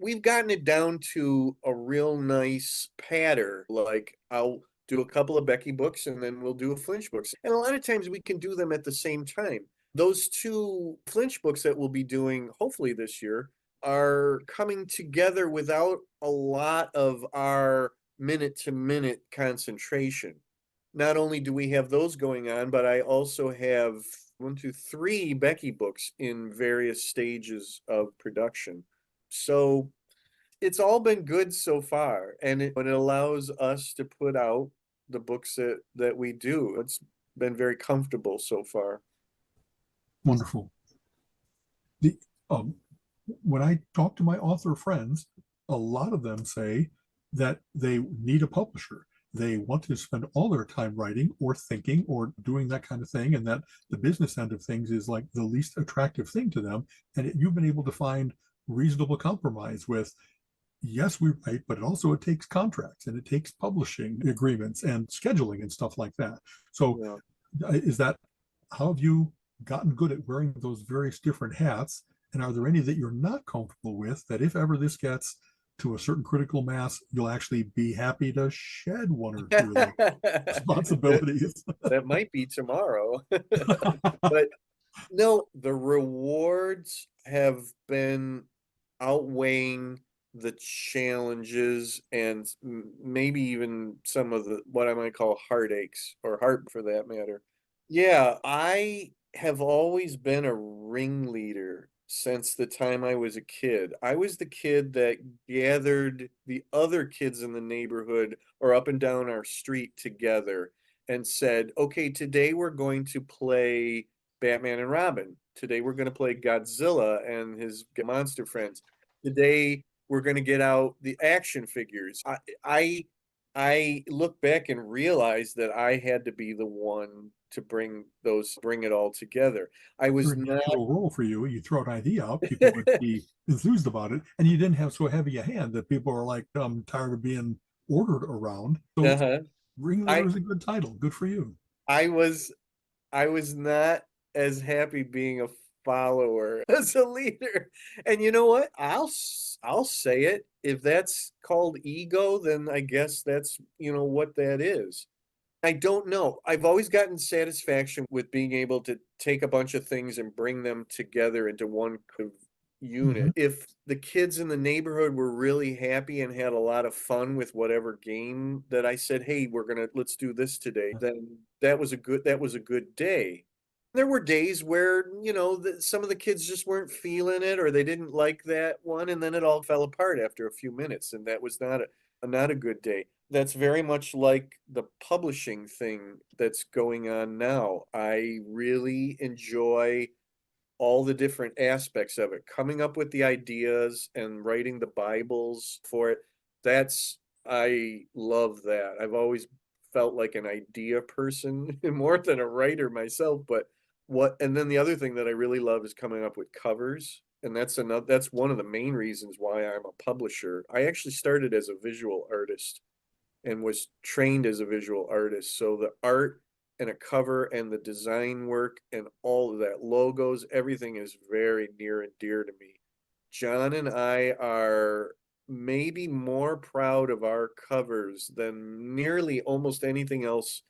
E: We've gotten it down to a real nice pattern. Like I'll do a couple of Becky books and then we'll do a Flinch books. And a lot of times we can do them at the same time. Those 2 Flinch books that we'll be doing hopefully this year are coming together without a lot of our minute to minute concentration. not only do we have those going on, but I also have 3 Becky books in various stages of production. So it's all been good so far, and it allows us to put out the books that we do. It's been very comfortable so far.
C: Wonderful. The when I talk to my author friends, a lot of them say that they need a publisher. They want to spend all their time writing or thinking or doing that kind of thing, and that the business end of things is like the least attractive thing to them. And you've been able to find reasonable compromise with, yes, we write, but also it takes contracts and it takes publishing agreements and scheduling and stuff like that. So is that, how have you gotten good at wearing those various different hats? And are there any that you're not comfortable with, that if ever this gets to a certain critical mass, you'll actually be happy to shed one or two of the responsibilities?
E: That might be tomorrow. But no, the rewards have been outweighing the challenges and maybe even some of the what I might call heartaches, or heart for that matter. Yeah, I have always been a ringleader since the time I was a kid. I was the kid that gathered the other kids in the neighborhood or up and down our street together and said, okay, today we're going to play Batman and Robin. Today we're going to play Godzilla and his monster friends. Today we're going to get out the action figures. I look back and realize that I had to be the one to bring it all together. I was
C: Very
E: not
C: natural role for you. You throw an idea out, people would be enthused about it, and you didn't have so heavy a hand that people are like, I'm tired of being ordered around. So
E: uh-huh.
C: ringleader is a good title. Good for you.
E: I was not as happy being a follower as a leader. And you know what? I'll say it. If that's called ego, then I guess that's, what that is. I don't know. I've always gotten satisfaction with being able to take a bunch of things and bring them together into one unit. If the kids in the neighborhood were really happy and had a lot of fun with whatever game that I said, hey, let's do this today, then that was a good day. There were days where, some of the kids just weren't feeling it, or they didn't like that one, and then it all fell apart after a few minutes, and that was not a good day. That's very much like the publishing thing that's going on now. I really enjoy all the different aspects of it, coming up with the ideas and writing the Bibles for it. I love that. I've always felt like an idea person more than a writer myself. But and then the other thing that I really love is coming up with covers. And that's one of the main reasons why I'm a publisher. I actually started as a visual artist and was trained as a visual artist. So the art and a cover and the design work and all of that, logos, everything is very near and dear to me. John and I are maybe more proud of our covers than nearly almost anything else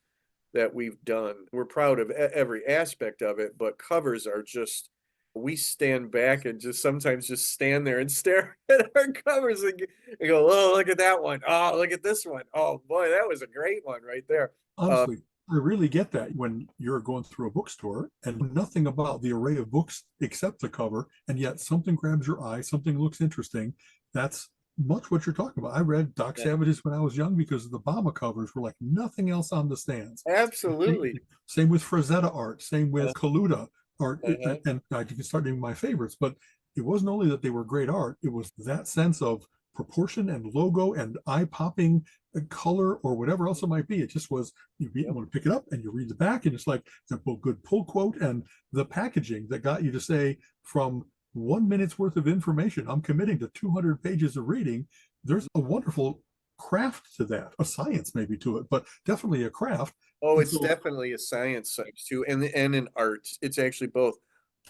E: that we've done. We're proud of every aspect of it, but covers are just, we stand back and just sometimes just stand there and stare at our covers and go, oh, look at that one. Oh, look at this one. Oh boy, that was a great one right there.
C: Honestly, I really get that when you're going through a bookstore and nothing about the array of books except the cover, and yet something grabs your eye, something looks interesting. That's much what you're talking about. I read Doc Savage's when I was young because the Obama covers were like nothing else on the stands.
E: Absolutely.
C: Same with Frazetta art, same with Kaluta art, and you can start naming my favorites, but it wasn't only that they were great art, it was that sense of proportion and logo and eye-popping color or whatever else it might be. It just was, you want to pick it up and you read the back, and it's like the good pull quote, and the packaging that got you to say, from 1 minute's worth of information, I'm committing to 200 pages of reading. There's a wonderful craft to that, a science maybe to it, but definitely a craft.
E: Oh, it's definitely a science too, and an art. It's actually both.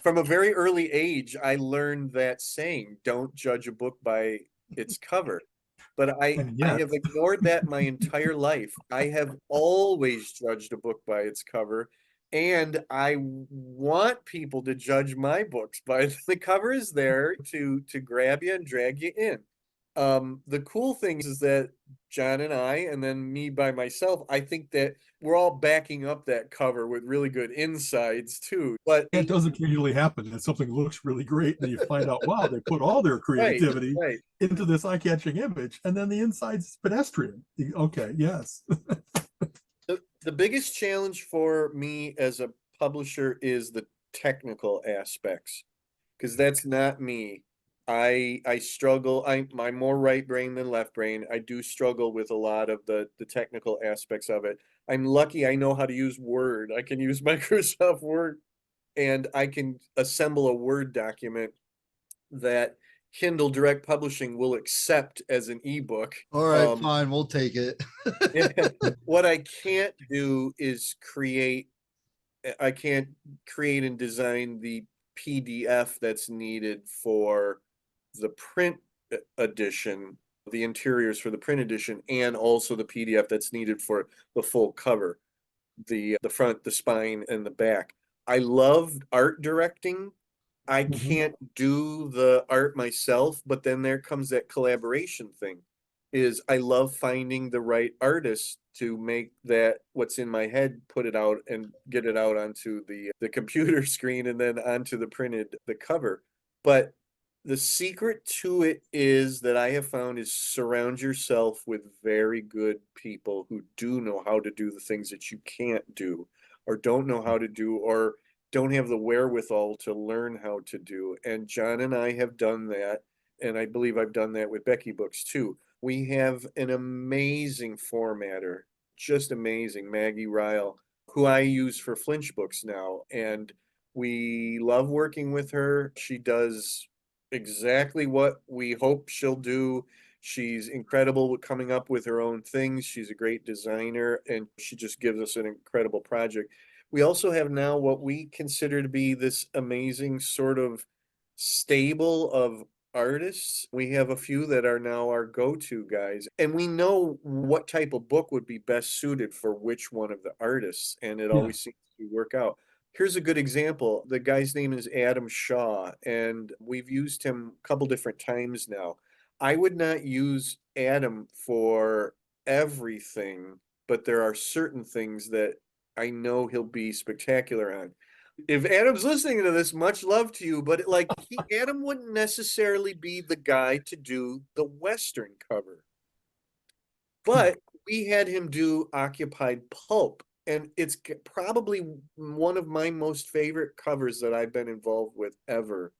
E: From a very early age, I learned that saying, don't judge a book by its cover. But I have ignored that my entire life. I have always judged a book by its cover, and I want people to judge my books by the cover is there to grab you and drag you in. The cool thing is that John and I, and then me by myself, I think that we're all backing up that cover with really good insides too. But
C: That doesn't usually happen. And something looks really great, and you find out, wow, they put all their
E: right,
C: creativity
E: right.
C: into this eye-catching image, and then the inside's pedestrian. Okay, yes.
E: The biggest challenge for me as a publisher is the technical aspects, because that's not me. I struggle. I'm more right brain than left brain. I do struggle with a lot of the technical aspects of it. I'm lucky I know how to use Word. I can use Microsoft Word, and I can assemble a Word document that Kindle Direct Publishing will accept as an ebook.
D: All right, fine, we'll take it.
E: What I can't do is I can't create and design the PDF that's needed for the print edition, the interiors for the print edition, and also the PDF that's needed for the full cover, the front, the spine, and the back. I love art directing. I can't do the art myself, but then there comes that collaboration thing. Is I love finding the right artist to make that what's in my head, put it out and get it out onto the computer screen and then onto the cover. But the secret to it is that I have found is surround yourself with very good people who do know how to do the things that you can't do or don't know how to do or don't have the wherewithal to learn how to do. And John and I have done that. And I believe I've done that with Becky Books too. We have an amazing formatter, just amazing, Maggie Ryle, who I use for Flinch books now. And we love working with her. She does exactly what we hope she'll do. She's incredible with coming up with her own things. She's a great designer, and she just gives us an incredible project. We also have now what we consider to be this amazing sort of stable of artists. We have a few that are now our go-to guys, and we know what type of book would be best suited for which one of the artists, and it
C: Yeah.
E: always seems to work out. Here's a good example. The guy's name is Adam Shaw, and we've used him a couple different times now. I would not use Adam for everything, but there are certain things that I know he'll be spectacular on. If Adam's listening to this, much love to you, but Adam wouldn't necessarily be the guy to do the Western cover. But we had him do Occupied Pulp, and it's probably one of my most favorite covers that I've been involved with ever.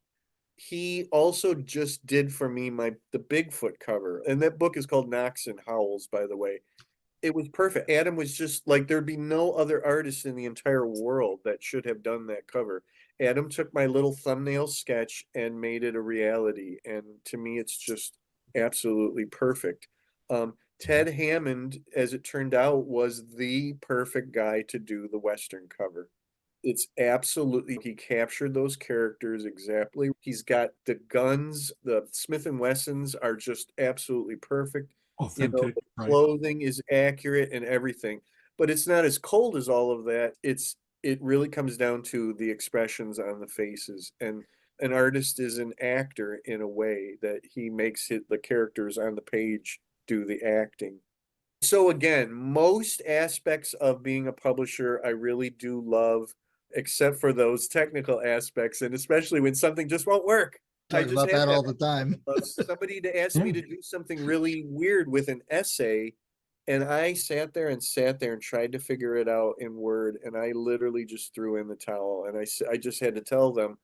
E: He also just did for me the Bigfoot cover, and that book is called Knocks and Howls, by the way. It was perfect. Adam was just like, there'd be no other artist in the entire world that should have done that cover. Adam took my little thumbnail sketch and made it a reality. And to me, it's just absolutely perfect. Ted Hammond, as it turned out, was the perfect guy to do the Western cover. It's absolutely, he captured those characters exactly. He's got the guns, the Smith and Wessons are just absolutely perfect. You know,
C: Authentic,
E: the
C: right?
E: clothing is accurate and everything, but it's not as cold as all of that. It really comes down to the expressions on the faces, and an artist is an actor in a way that he makes the characters on the page do the acting. So again, most aspects of being a publisher, I really do love, except for those technical aspects, and especially when something just won't work. I
D: Talk
E: just
D: about
E: had
D: that
E: that.
D: all the time.
E: Somebody to ask me to do something really weird with an essay, and I sat there and tried to figure it out in Word, and I literally just threw in the towel, and I just had to tell them,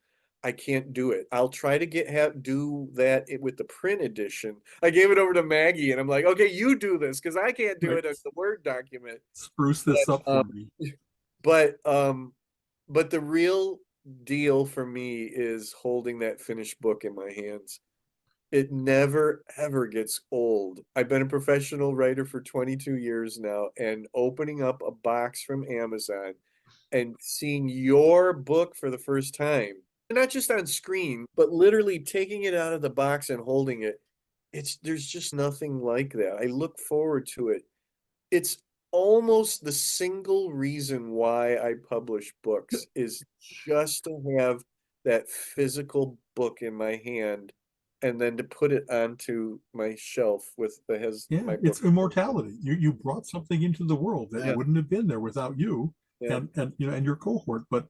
E: I can't do it. I'll try to do that with the print edition. I gave it over to Maggie, and I'm like, okay, you do this because I can't do
C: Right.
E: it as the Word document.
C: Spruce this up for
E: Um,
C: me.
E: but the real deal for me is holding that finished book in my hands. It never ever gets old. I've been a professional writer for 22 years now, and opening up a box from Amazon and seeing your book for the first time, not just on screen, but literally taking it out of the box and holding it, there's just nothing like that. I look forward to it. It's almost the single reason why I publish books is just to have that physical book in my hand and then to put it onto my shelf with that has
C: Yeah,
E: my
C: it's
E: book.
C: immortality. You brought something into the world that
E: Yeah.
C: wouldn't have been there without you
E: Yeah.
C: and and your cohort. But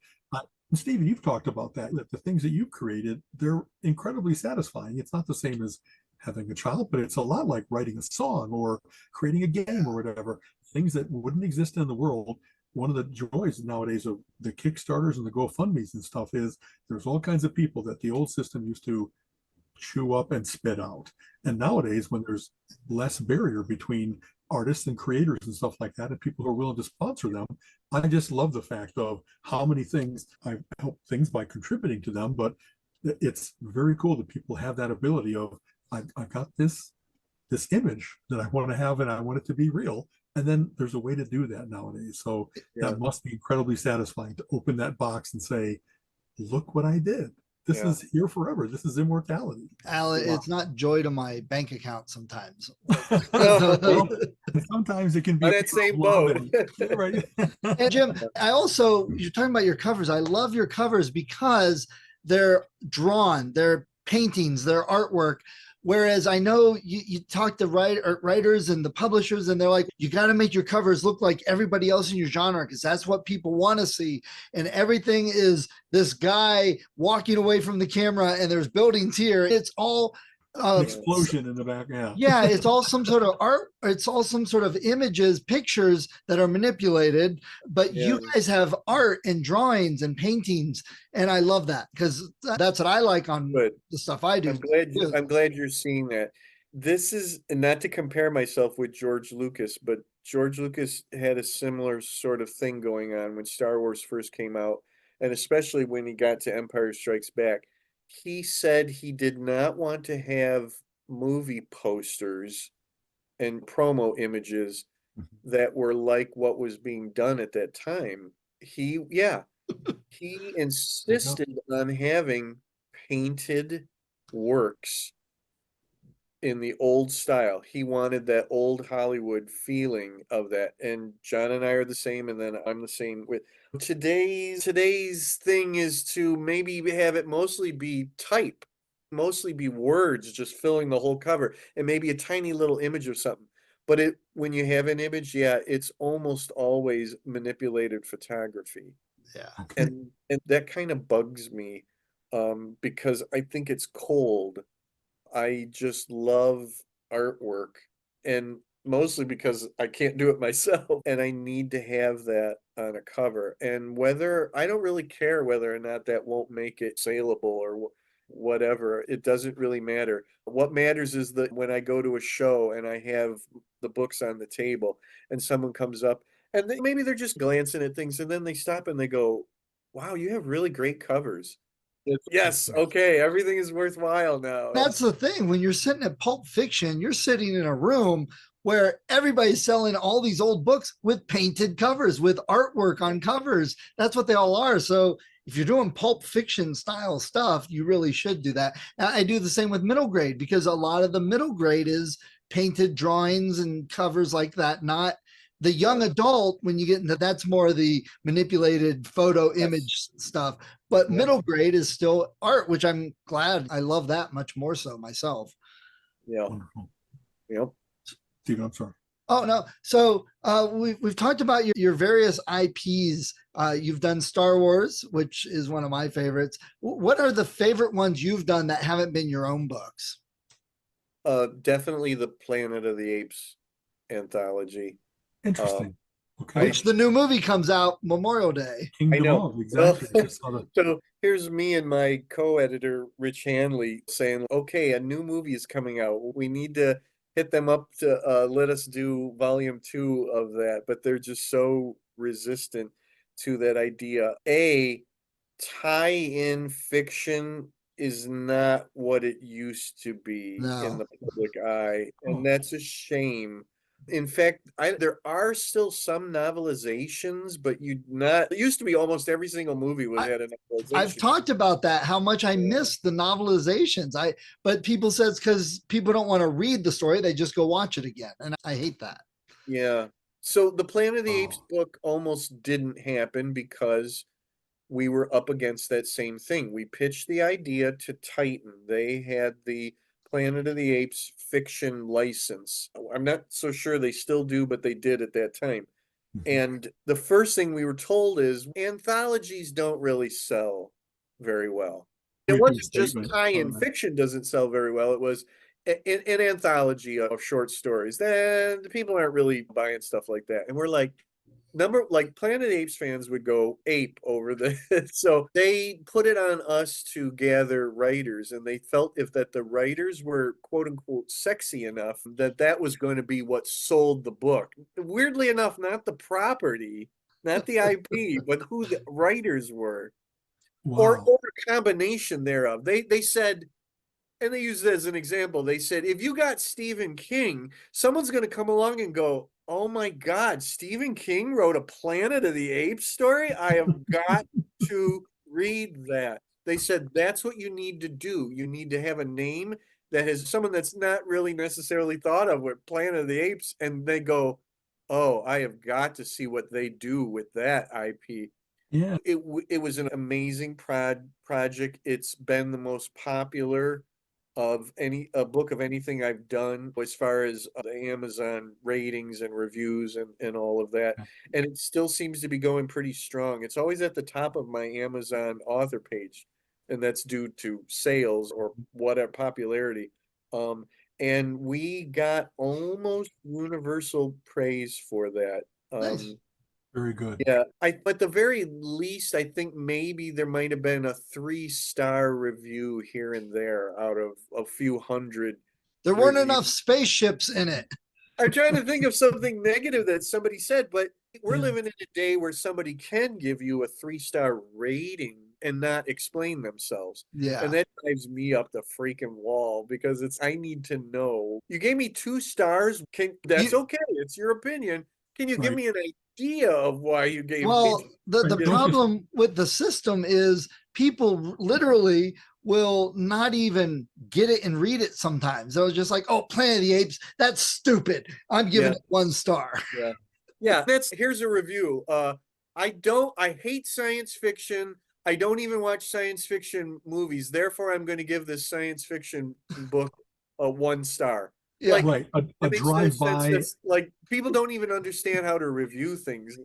C: Stephen, you've talked about that the things that you've created, they're incredibly satisfying. It's not the same as having a child, but it's a lot like writing a song or creating a game or whatever. Things that wouldn't exist in the world. One of the joys nowadays of the Kickstarters and the GoFundMe's and stuff is there's all kinds of people that the old system used to chew up and spit out. And nowadays, when there's less barrier between artists and creators and stuff like that, and people who are willing to sponsor them, I just love the fact of how many things I've helped things by contributing to them. But it's very cool that people have that ability of I've got this image that I want to have and I want it to be real. And then there's a way to do that nowadays. So that must be incredibly satisfying to open that box and say, look what I did. This is here forever. This is immortality.
D: Al, it's not joy to my bank account sometimes.
C: Well, sometimes it can be
E: On that same boat.
C: Right.
D: And Jim, you're talking about your covers. I love your covers because they're drawn, they're paintings, they're artwork. Whereas I know you talk to writers and the publishers, and they're like, you got to make your covers look like everybody else in your genre because that's what people want to see. And everything is this guy walking away from the camera, and there's buildings here. It's all
C: explosion in the back.
D: Yeah, it's all some sort of art. It's all some sort of images, pictures that are manipulated. But you guys have art and drawings and paintings, and I love that because that's what I like on the stuff I do.
E: I'm glad you're seeing that. This is not to compare myself with George Lucas, but George Lucas had a similar sort of thing going on when Star Wars first came out, and especially when he got to Empire Strikes Back. He said he did not want to have movie posters and promo images that were like what was being done at that time. He insisted on having painted works in the old style. He wanted that old Hollywood feeling of that. And John and I are the same, and then I'm the same with today's thing is to maybe have it mostly be type, mostly be words just filling the whole cover, and maybe a tiny little image of something. But when you have an image, it's almost always manipulated photography.
D: Yeah.
E: And that kind of bugs me because I think it's cold. I just love artwork, and mostly because I can't do it myself and I need to have that on a cover. And I don't really care whether or not that won't make it saleable or whatever. It doesn't really matter. What matters is that when I go to a show and I have the books on the table and someone comes up and maybe they're just glancing at things and then they stop and they go, wow, you have really great covers. Yes, okay, everything is worthwhile now.
D: That's the thing. When you're sitting at Pulp Fiction, you're sitting in a room where everybody's selling all these old books with painted covers, with artwork on covers. That's what they all are. So if you're doing Pulp Fiction style stuff, you really should do that. I do the same with middle grade because a lot of the middle grade is painted drawings and covers like that, not the young adult. When you get into that's more the manipulated photo image stuff, but middle grade is still art, which I'm glad. I love that much more so myself.
E: Yeah.
C: Wonderful.
E: Yep.
C: Steven, I'm sorry.
D: Oh no. So we've talked about your various IPs. You've done Star Wars, which is one of my favorites. What are the favorite ones you've done that haven't been your own books?
E: Definitely the Planet of the Apes anthology.
C: Interesting.
D: Okay. Which the new movie comes out Memorial Day.
C: Kingdom
E: I know.
C: Of, exactly.
E: So here's me and my co-editor, Rich Hanley, saying, okay, a new movie is coming out. We need to hit them up to let us do volume 2 of that. But they're just so resistant to that idea. Tie-in fiction is not what it used to be in the public eye. And that's a shame. In fact, there are still some novelizations, but it used to be almost every single movie had a novelization.
D: I've talked about that, how much I miss the novelizations. But people said it's because people don't want to read the story, they just go watch it again. And I hate that.
E: Yeah. So the Planet of the Apes book almost didn't happen because we were up against that same thing. We pitched the idea to Titan. They had the Planet of the Apes fiction license. I'm not so sure they still do, but they did at that time. And the first thing we were told is anthologies don't really sell very well. It
C: Sweeping
E: wasn't just
C: statement.
E: tie-in fiction doesn't sell very well. It was an anthology of short stories. Then the people aren't really buying stuff like that. And we're like, Planet Apes fans would go ape over this. So they put it on us to gather writers, and they felt if that the writers were quote unquote sexy enough that that was going to be what sold the book. Weirdly enough, not the property, not the IP, but who the writers were, or
C: Wow.
E: a combination thereof. They said, and they used it as an example. They said, if you got Stephen King, someone's going to come along and go, oh my God, Stephen King wrote a Planet of the Apes story? I have got to read that. They said, that's what you need to do. You need to have a name that has someone that's not really necessarily thought of with Planet of the Apes. And they go, oh, I have got to see what they do with that IP.
C: Yeah.
E: It was an amazing project. It's been the most popular of a book of anything I've done as far as the Amazon ratings and reviews and all of that. And it still seems to be going pretty strong. It's always at the top of my Amazon author page, and that's due to sales or whatever popularity. And we got almost universal praise for that.
D: Nice.
C: Very good.
E: Yeah, at the very least, I think maybe there might have been a 3-star review here and there out of a few hundred.
D: There weren't
E: reviews.
D: enough spaceships in it.
E: I'm trying to think of something negative that somebody said, but we're
C: Yeah.
E: living in a day where somebody can give you a 3-star rating and not explain themselves.
D: Yeah.
E: And that drives me up the freaking wall because I need to know. You gave me 2 stars. That's okay. It's your opinion. Can you give
C: Right.
E: me an idea of why you gave
D: Well,
E: me?
D: the
C: Don't you-
D: problem with the system is people literally will not even get it and read it sometimes. They're just like, oh, Planet of the Apes, that's stupid. I'm giving
E: Yeah.
D: it 1 star.
E: Yeah, here's a review. I hate science fiction. I don't even watch science fiction movies. Therefore, I'm going to give this science fiction book a 1 star.
D: Yeah.
E: Like,
C: Right. A
E: it makes no sense.
C: drive-by.
E: That's like people don't even understand how to review things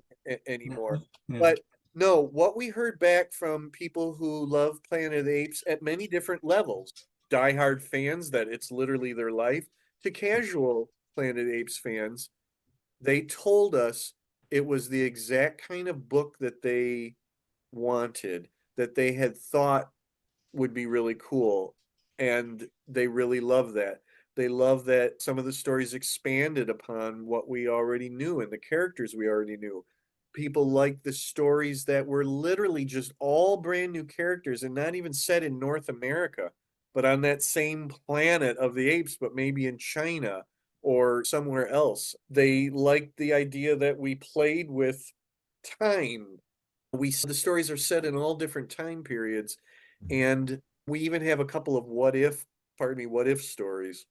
E: anymore.
C: Yeah.
E: But no, what we heard back from people who love Planet of the Apes at many different levels, diehard fans that it's literally their life, to casual Planet of the Apes fans, they told us it was the exact kind of book that they wanted, that they had thought would be really cool. And they really love that. They love that some of the stories expanded upon what we already knew and the characters we already knew. People like the stories that were literally just all brand new characters and not even set in North America, but on that same planet of the apes, but maybe in China or somewhere else. They liked the idea that we played with time. The stories are set in all different time periods, and we even have a couple of what if stories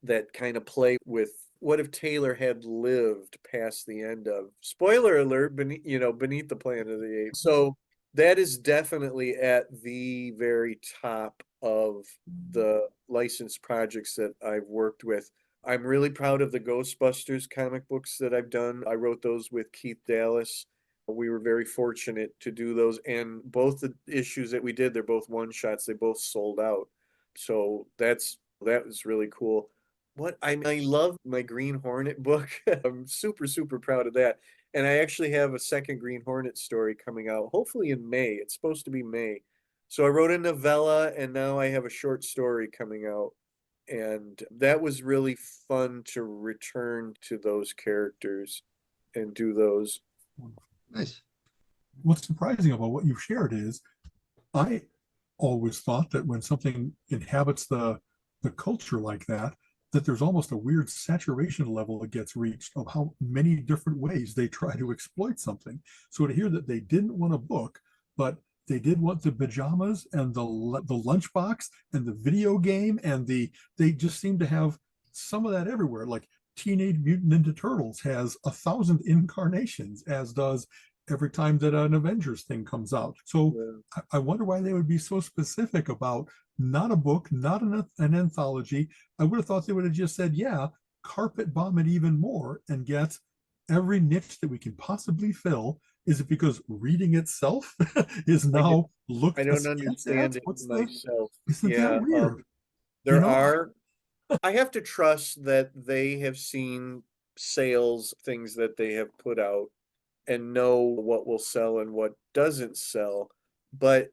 E: that kind of play with what if Taylor had lived past the end of, spoiler alert, beneath the Planet of the Apes. So that is definitely at the very top of the licensed projects that I've worked with. I'm really proud of the Ghostbusters comic books that I've done. I wrote those with Keith Dallas. We were very fortunate to do those, and both the issues that we did, they're both one-shots. They both sold out. So that was really coll. I love my Green Hornet book. I'm super, super proud of that. And I actually have a second Green Hornet story coming out, hopefully in May. It's supposed to be May. So I wrote a novella, and now I have a short story coming out. And that was really fun to return to those characters and do those.
D: Nice.
C: What's surprising about what you've shared is I always thought that when something inhabits the culture like that there's almost a weird saturation level that gets reached of how many different ways they try to exploit something. So to hear that they didn't want a book, but they did want the pajamas and the lunchbox and the video game, and they just seem to have some of that everywhere. Like Teenage Mutant Ninja Turtles has 1,000 incarnations, as does every time that an Avengers thing comes out. So
E: Yeah.
C: I wonder why they would be so specific about not a book, not an anthology. I would have thought they would have just said, yeah, carpet bomb it even more and get every niche that we can possibly fill. Is it because reading itself is
E: I just,
C: now
E: I
C: looked
E: don't
C: askance at?
E: understand it
C: What's the,
E: myself.
C: isn't that
E: Yeah.
C: weird? You
E: There
C: know?
E: are, I have to trust that they have seen sales, things that they have put out, and know what will sell and what doesn't sell. But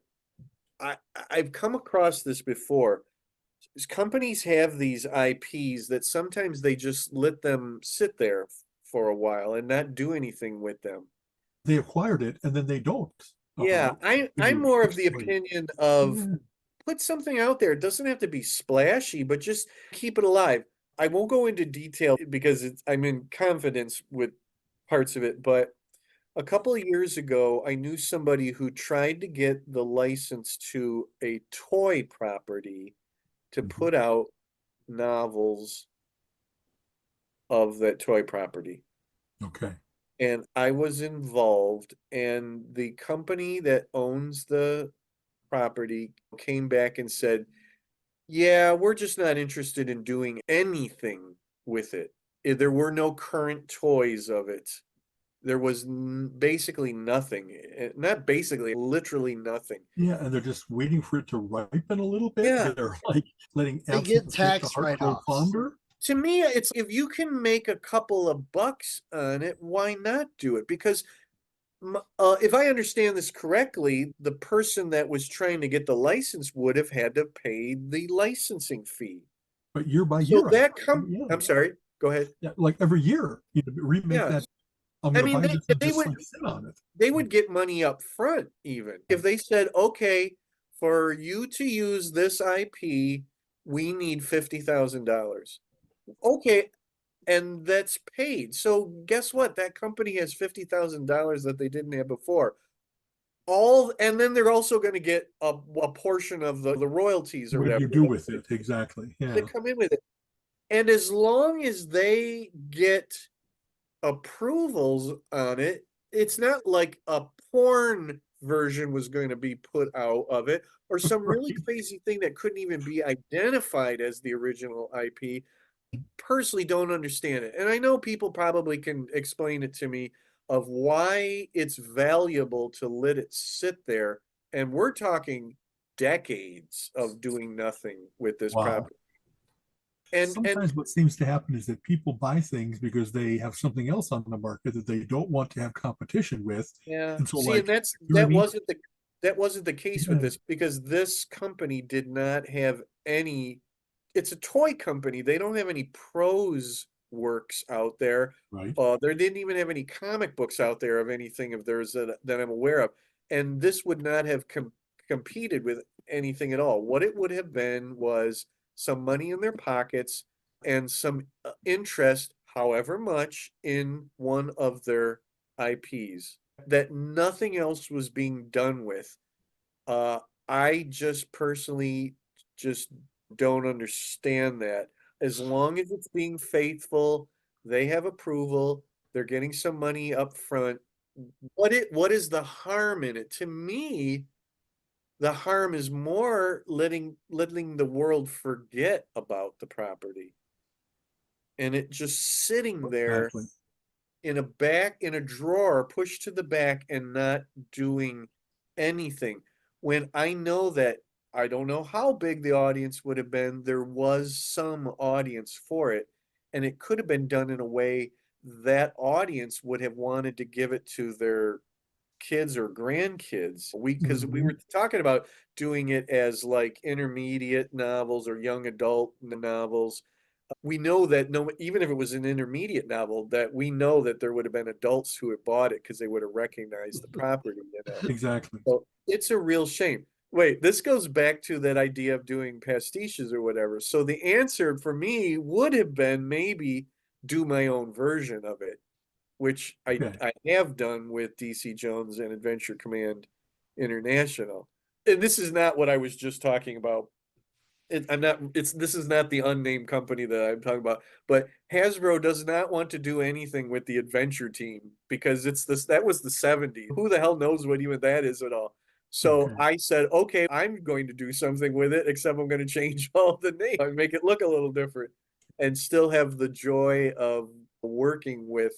E: I, I've come across this before. Companies have these IPs that sometimes they just let them sit there for a while and not do anything with them.
C: They acquired it and then they don't.
E: Yeah,
C: Give
E: I'm
C: you
E: more
C: a
E: of the
C: history.
E: opinion of
C: Yeah.
E: put something out there. It doesn't have to be splashy, but just keep it alive. I won't go into detail because I'm in confidence with parts of it, but a couple of years ago, I knew somebody who tried to get the license to a toy property to
C: Mhm.
E: put out novels of that toy property.
C: Okay.
E: And I was involved, and the company that owns the property came back and said, yeah, we're just not interested in doing anything with it. There were no current toys of it. There was basically nothing. Not basically, literally nothing.
C: Yeah, and they're just waiting for it to ripen a little bit.
E: Yeah.
C: They're like letting
D: They get
C: absence make the
D: tax
C: heart grow
D: write-offs.
C: fonder.
E: To me, it's if you can make a couple of bucks on it, why not do it? Because if I understand this correctly, the person that was trying to get the license would have had to pay the licensing fee.
C: But year by
E: So
C: year,
E: that
C: yeah,
E: I'm sorry, go ahead.
C: yeah, like every year, you remake that.
E: Yes.
C: I'm
E: I
C: going to
E: mean,
C: buy this and
E: they
C: just
E: would
C: like sit on it.
E: they would get money up front even. If they said, okay, for you to use this IP, we need $50,000. Okay, and that's paid. So guess what? That company has $50,000 that they didn't have before. And then they're also going to get a portion of the royalties or
C: What do
E: whatever
C: you do with it? Exactly. Yeah.
E: that come in with it. And as long as they get approvals on it, it's not like a porn version was going to be put out of it or some really
C: Right.
E: crazy thing that couldn't even be identified as the original IP. Personally don't understand it. And I know people probably can explain it to me of why it's valuable to let it sit there. And we're talking decades of doing nothing with this
C: Wow.
E: property. And
C: Sometimes what seems to happen is that people buy things because they have something else on the market that they don't want to have competition with.
E: yeah,
C: And so,
E: see,
C: like,
E: and that's
C: you know what I mean?
E: that wasn't the case with
C: Yeah,
E: this because this company did not have any, it's a toy company. They don't have any prose works out there.
C: right.
E: There didn't even have any comic books out there of anything of theirs that I'm aware of. And this would not have competed with anything at all. What it would have been was some money in their pockets and some interest, however much, in one of their IPs that nothing else was being done with. Uh, I just personally just don't understand that. As long as it's being faithful, they have approval, they're getting some money up front. What is the harm in it? To me, the harm is more letting the world forget about the property and it just sitting there
C: Exactly.
E: in a drawer pushed to the back and not doing anything when I know that I don't know how big the audience would have been. There was some audience for it, and it could have been done in a way that audience would have wanted to give it to their kids or grandkids. Because we
C: Mhm.
E: were talking about doing it as like intermediate novels or young adult novels. We know that no, even if it was an intermediate novel, that we know that there would have been adults who had bought it because they would have recognized the property, you know.
C: Exactly.
E: So it's a real shame. Wait, this goes back to that idea of doing pastiches or whatever. So the answer for me would have been maybe do my own version of it, which
C: Okay.
E: I have done with DC Jones and Adventure Command International. And this is not what I was just talking about I'm not, this is not the unnamed company that I'm talking about, but Hasbro does not want to do anything with the Adventure Team because that was the 70s. Who the hell knows what even that is at all? So
C: Okay.
E: I said, okay, I'm going to do something with it, except I'm going to change all the names and make it look a little different and still have the joy of working with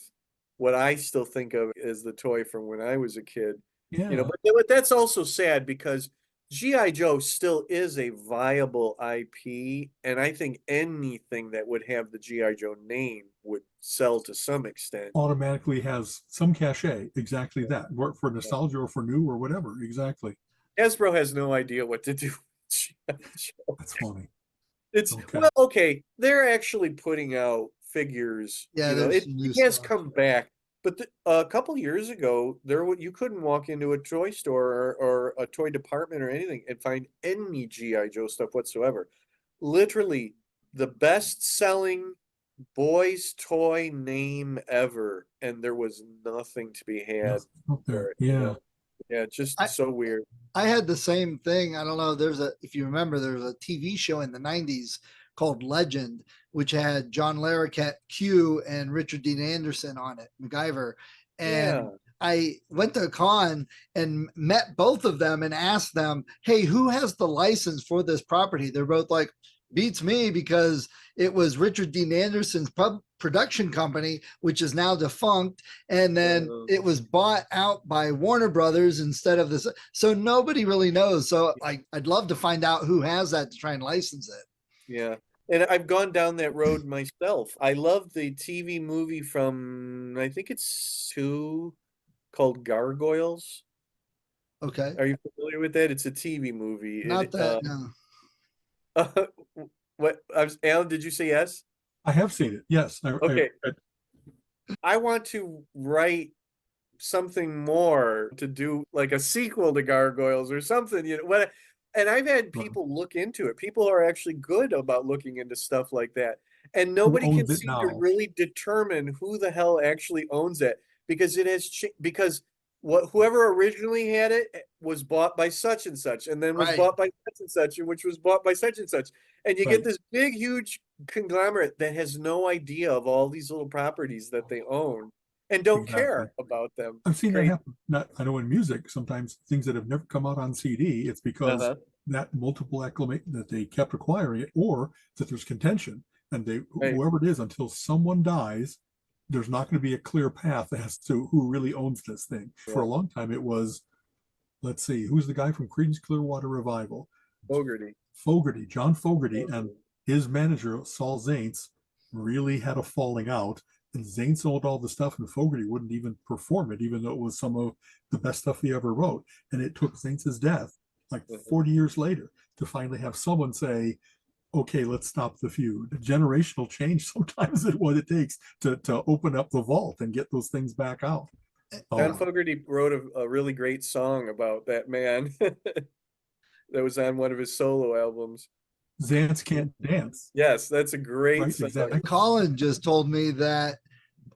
E: what I still think of as the toy from when I was a kid.
C: Yeah.
E: But that's also sad because G.I. Joe still is a viable IP, and I think anything that would have the G.I. Joe name would sell to some extent.
C: Automatically has some cachet. Exactly that. Work for nostalgia or for new or whatever. Exactly.
E: Hasbro has no idea what to do with G.I. Joe.
C: That's funny.
E: It's
C: Okay.
E: well, okay. They're actually putting out figures.
D: Yeah,
E: It,
D: there's new
E: it has
D: stuff.
E: come back. But a couple years ago, you couldn't walk into a toy store or a toy department or anything and find any GI Joe stuff whatsoever. Literally, the best-selling boys' toy name ever, and there was nothing to be had
C: Yes, up there.
E: for it.
C: Yeah.
E: Yeah, just
D: I-
E: so weird.
D: I had the same thing. I don't know. If you remember, there was a TV show in the 90s called Legend, which had John Larroquette, Q, and Richard Dean Anderson on it, MacGyver. And
E: Yeah.
D: I went to a con and met both of them and asked them, hey, who has the license for this property? They're both like, beats me because it was Richard Dean Anderson's production company, which is now defunct. And then it was bought out by Warner Brothers instead of this. So nobody really knows. So I'd love to find out who has that to try and license it.
E: Yeah. And I've gone down that road myself. I love the TV movie from, I think it's two, called Gargoyles.
D: Okay.
E: Are you familiar with that? It's a TV movie.
D: Not that, no.
E: Alan, did you say yes?
C: I have seen it. Yes.
E: Okay. I want to write something more to do like a sequel to Gargoyles or something, and I've had people look into it. People are actually good about looking into stuff like that. And nobody can
C: owns it
E: seem to
C: now?
E: really determine who the hell actually owns it because it has because whoever originally had it was bought by such and such, and then was
D: Right.
E: bought by such and such, and which was bought by such and such. And you
C: Right.
E: get this big, huge conglomerate that has no idea of all these little properties that they own and don't care
C: Exactly.
E: about them.
C: I've seen that
E: Crazy.
C: happen. I know in music, sometimes things that have never come out on CD, it's because
E: Uh-huh.
C: that multiple acclimate that they kept acquiring it, or that there's contention, and
E: Right.
C: whoever it is, until someone dies, there's not going to be a clear path as to who really owns this thing. For a
E: Yeah.
C: long time, it was, let's see, who's the guy from Creedence Clearwater Revival?
E: Fogarty.
C: John Fogarty, and his manager Saul Zaentz really had a falling out, and Zaentz sold all the stuff, and Fogarty wouldn't even perform it, even though it was some of the best stuff he ever wrote. And it took Zaentz's death, like 40 years later, to finally have someone say, okay, let's stop the feud. Generational change sometimes is what it takes to open up the vault and get those things back out.
E: John Fogerty wrote a really great song about that man that was on one of his solo albums.
C: Zaentz Can't Dance.
E: Yes, that's a great
C: Right,
E: song.
C: exactly.
D: Colin just told me that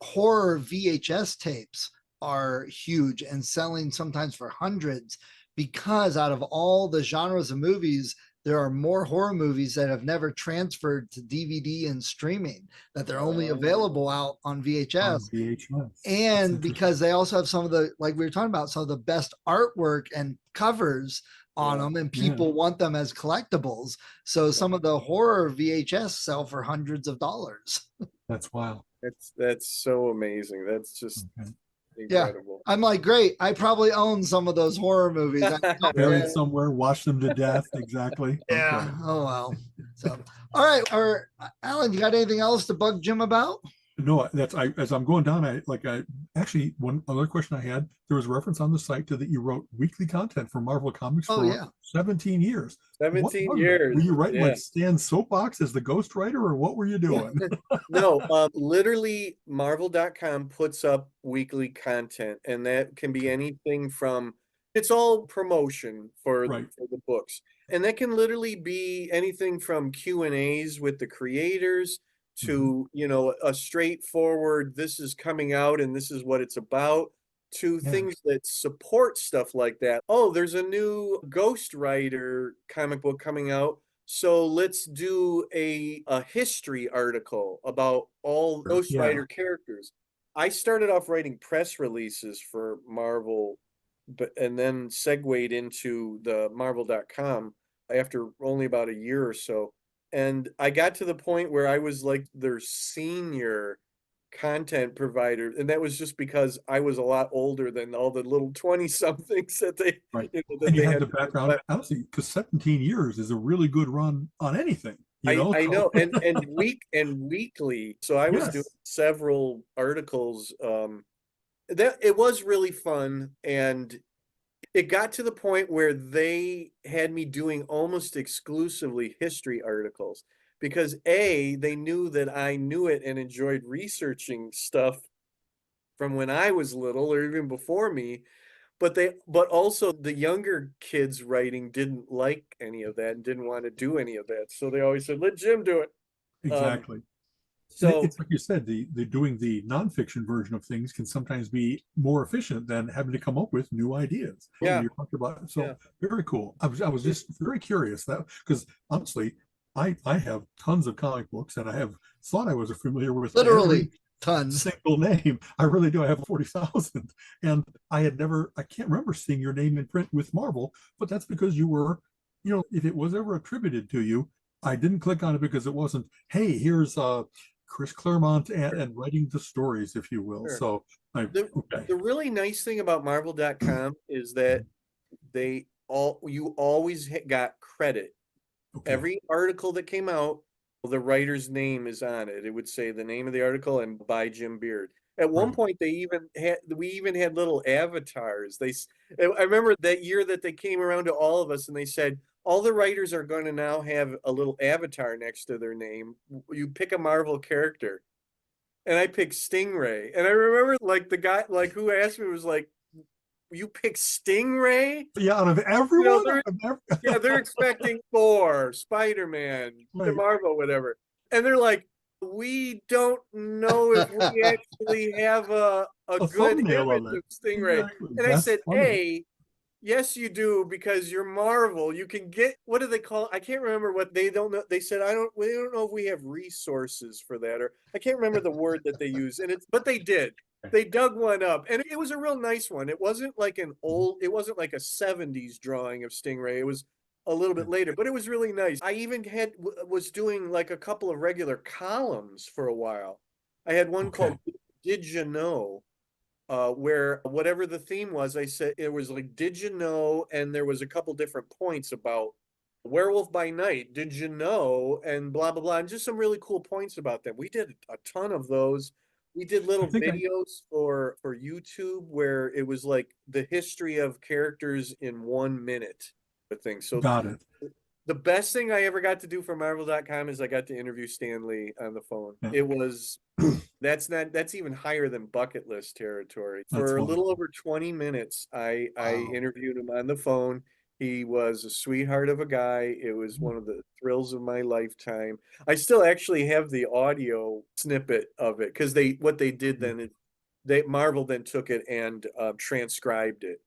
D: horror VHS tapes are huge and selling sometimes for hundreds because out of all the genres of movies, there are more horror movies that have never transferred to DVD and streaming, that they're only available out on VHS. And because they also have some of the, like we were talking about, some of the best artwork and covers on them, and people want them as collectibles. So some of the horror VHS sell for hundreds of dollars.
C: That's wild.
E: That's so amazing. That's just incredible.
D: I'm like, great. I probably own some of those horror movies.
C: Buried somewhere, watch them to death. Exactly.
D: Yeah. Okay. Oh well. So, all right. Or Alan, you got anything else to bug Jim about?
C: No, as I'm going down, actually one other question I had, there was a reference on the site to that you wrote weekly content for Marvel Comics for 17 years.
E: 17 years.
C: Were you writing like Stan's Soapbox as the ghostwriter, or what were you doing?
E: No, literally Marvel.com puts up weekly content, and that can be anything from, it's all promotion for the books. And that can literally be anything from Q&As with the creators to, a straightforward, this is coming out and this is what it's about, to things that support stuff like that. Oh, there's a new Ghost Rider comic book coming out. so let's do a history article about all Ghost
C: Yeah.
E: Rider characters. I started off writing press releases for Marvel, and then segued into the Marvel.com after only about a year or so. And I got to the point where I was like their senior content provider, and that was just because I was a lot older than all the little 20 somethings that they
C: Right.
E: that
C: And you
E: they
C: have
E: had.
C: the background, honestly, because 17 years is a really good run on anything, you know?
E: I
C: So,
E: know, and weekly. So I was doing
C: yes,
E: several articles. That it was really fun, and it got to the point where they had me doing almost exclusively history articles because they knew that I knew it and enjoyed researching stuff from when I was little or even before me. But also the younger kids writing didn't like any of that and didn't want to do any of that. So they always said, let Jim do it. Um,
C: exactly. And
E: so
C: it's like you said, the doing the nonfiction version of things can sometimes be more efficient than having to come up with new ideas.
E: yeah,
C: You're talking about, so
E: yeah.
C: very cool. I was just very curious that because honestly, I have tons of comic books and I have thought I was familiar with every
D: Literally tons.
C: single name. I really do. I have 40,000. And I can't remember seeing your name in print with Marvel, but that's because you were, if it was ever attributed to you, I didn't click on it because it wasn't, hey, here's Chris Claremont and writing the stories, if you will.
E: Sure.
C: So okay.
E: The really nice thing about Marvel.com is that you always got credit.
C: Okay.
E: Every article that came out, the writer's name is on it. It would say the name of the article and by Jim Beard. At one
C: Right.
E: point, we even had little avatars. I remember that year that they came around to all of us and they said, all the writers are going to now have a little avatar next to their name. You pick a Marvel character. And I picked Stingray. And I remember like the guy like who asked me was like, you pick Stingray?
C: Yeah, out of
E: You know,
C: everyone,
E: they're expecting Thor, Spider-Man, the
C: right.
E: Marvel, whatever. And they're like, we don't know if we actually have a
C: A
E: good
C: thumbnail
E: image
C: of it.
E: of Stingray.
C: Exactly.
E: And I
C: That's
E: said,
C: funny.
E: yes, you do, because you're Marvel. You can get, what do they call it? I can't remember what they don't know. They said, we don't know if we have resources for that, or I can't remember the word that they use. But they did. They dug one up, and it was a real nice one. It wasn't like it wasn't like a 70s drawing of Stingray. It was a little bit later, but it was really nice. I even was doing like a couple of regular columns for a while. I had one
C: Okay.
E: called Did You Know? Where whatever the theme was, I said it was like, did you know? And there was a couple different points about Werewolf by Night. Did you know? And blah blah blah, and just some really cool points about them. We did a ton of those. We did
C: I
E: little
C: think I
E: videos for YouTube where it was like the history of characters in 1 minute. Thing. So
C: got it.
E: the best thing I ever got to do for Marvel.com is I got to interview Stan Lee on the phone.
C: Yeah.
E: It was that's even higher than bucket list territory.
C: That's
E: For a
C: funny.
E: little over 20 minutes, I
C: Wow.
E: interviewed him on the phone. He was a sweetheart of a guy. It was one of the thrills of my lifetime. I still actually have the audio snippet of it because what they did then Marvel then took it and transcribed it.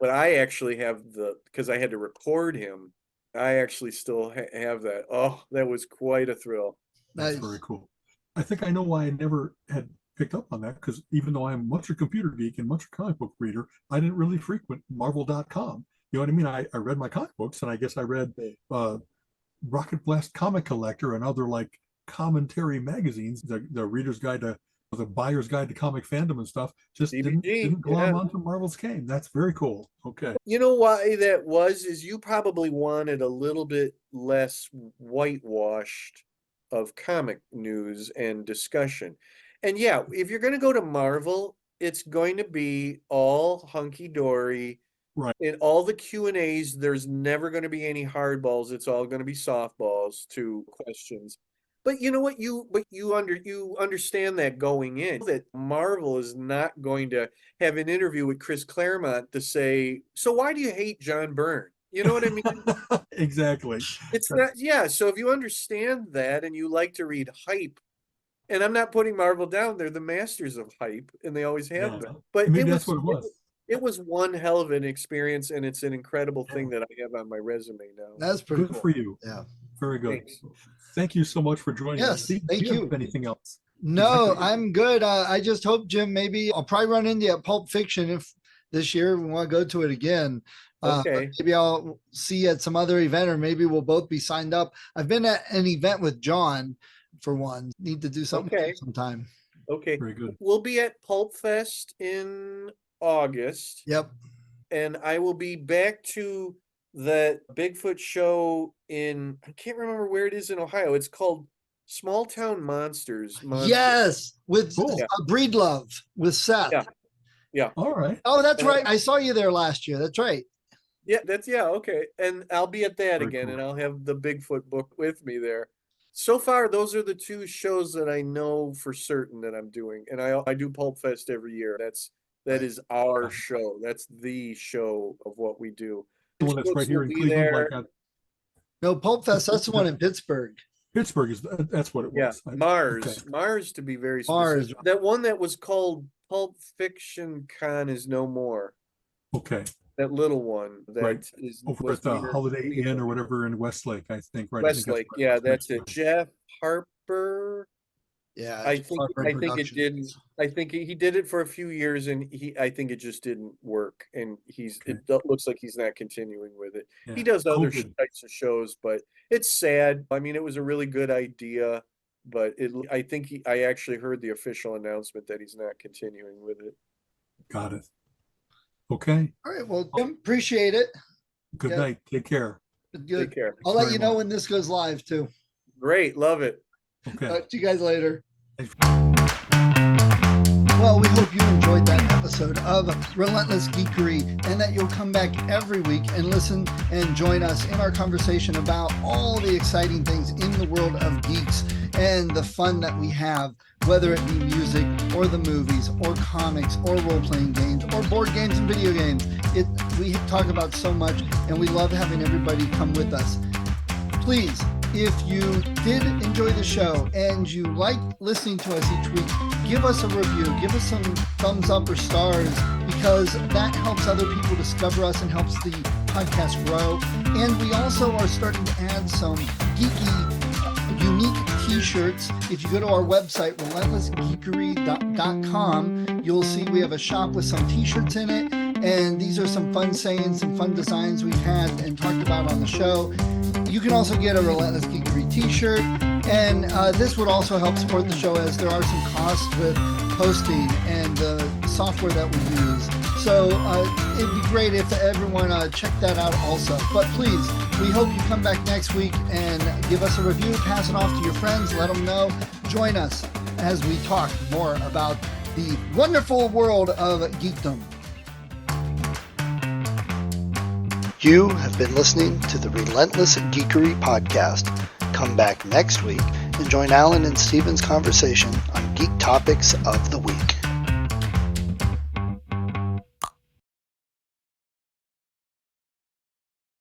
E: But I actually have because I had to record him. I actually still have that. Oh, that was quite a thrill.
C: That's
D: Nice.
C: very cool. I think I know why I never had picked up on that because even though I'm much a computer geek and much a comic book reader, I didn't really frequent Marvel.com. You know what I mean? I read my comic books and I guess I read Rocket Blast Comic Collector and other like commentary magazines, the Reader's Guide to the Buyer's Guide to Comic Fandom and stuff. Just
E: DVD,
C: didn't glom
E: yeah.
C: onto Marvel's game. That's very cool. Okay.
E: You know why that was? Is you probably wanted a little bit less whitewashed of comic news and discussion. And yeah, if you're going to go to Marvel, it's going to be all hunky dory.
C: Right.
E: In all the Q&As, there's never going to be any hardballs. It's all going to be softballs to questions. But you know what? You understand that going in, that Marvel is not going to have an interview with Chris Claremont to say, so why do you hate John Byrne? You know what I mean?
C: Exactly.
E: It's not, yeah. So if you understand that and you like to read hype, and I'm not putting Marvel down, they're the masters of hype, and they always have been. But
C: Maybe that's what it was.
E: It was one hell of an experience, and it's an incredible thing that I have on my resume now.
D: That's pretty
C: Good
D: cool.
C: for you.
D: Yeah.
C: Very good.
E: Thanks.
C: Thank you so much for joining us.
D: Yes,
C: Steve,
D: thank
C: do you
D: you.
C: have anything else?
D: No, I'm good. I just hope, Jim, maybe I'll probably run into you at Pulp Fiction if this year we want to go to it again. But
E: Okay.
D: maybe I'll see you at some other event, or maybe we'll both be signed up. I've been at an event with John for one. Need to do something with
E: Okay.
D: him sometime.
E: Okay.
C: Very good.
E: We'll be at Pulp Fest in August,
D: Yep.
E: and I will be back to the Bigfoot show in, I can't remember where it is in Ohio. It's called Small Town Monsters.
D: Yes, with
C: Cool.
D: Breedlove with Seth.
E: Yeah.
C: All right.
D: Oh, that's
E: And
D: right. I saw you there last year. That's right.
E: Yeah, okay. And I'll be at that
C: Very
E: again,
C: cool.
E: and I'll have the Bigfoot book with me there. So far, those are the two shows that I know for certain that I'm doing. And I do Pulp Fest every year. That is our show. That's the show of what we do.
C: The one that's right
E: Books
C: here
E: will
C: in
E: be
C: Cleveland,
E: there.
C: like
D: No, Pulp Fest. That's the one in Pittsburgh.
C: Pittsburgh that's what it
E: Yeah,
C: was.
E: Mars.
C: Okay.
E: Mars, to be very
D: Mars.
E: specific. That one that was called Pulp Fiction Con is no more.
C: Okay.
E: That little one that
C: Right.
E: is
C: Over
E: was
C: at the
E: near
C: Holiday Inn or
E: Cleveland.
C: whatever in Westlake, I think. Right. I think
E: Westlake,
C: right.
E: yeah, that's it.
C: Westlake.
E: Jeff Harper.
D: Yeah.
E: I think
D: Harper
E: it
D: Productions.
E: didn't. I think he did it for a few years, and I think it just didn't work. And it looks like he's not continuing with it.
C: Yeah.
E: He does other
C: COVID.
E: types of shows, but it's sad. I mean, it was a really good idea, but I think I actually heard the official announcement that he's not continuing with it.
C: Got it. Okay.
D: All right. Well, Jim, appreciate it.
C: Good
D: Yeah.
C: night. Take care.
D: Good.
E: Take care.
D: I'll let
C: Very
D: you know
C: much.
D: when this goes live too.
E: Great, love it.
C: Okay.
D: Talk to you guys later. Well, we hope you enjoyed that episode of Relentless Geekery, and that you'll come back every week and listen and join us in our conversation about all the exciting things in the world of geeks and the fun that we have, whether it be music or the movies or comics or role-playing games or board games and video games. We talk about so much, and we love having everybody come with us. Please, if you did enjoy the show and you like listening to us each week, give us a review, give us some thumbs up or stars, because that helps other people discover us and helps the podcast grow. And we also are starting to add some geeky, unique t-shirts. If you go to our website, relentlessgeekery.com, you'll see we have a shop with some t-shirts in it. And these are some fun sayings, some fun designs we've had and talked about on the show. You can also get a Relentless Geekery t-shirt, and this would also help support the show, as there are some costs with hosting and the software that we use. So it'd be great if everyone checked that out also. But please, we hope you come back next week and give us a review, pass it off to your friends, let them know. Join us as we talk more about the wonderful world of geekdom.
A: You have been listening to the Relentless Geekery podcast. Come back next week and join Alan and Steven's conversation on geek topics of the week.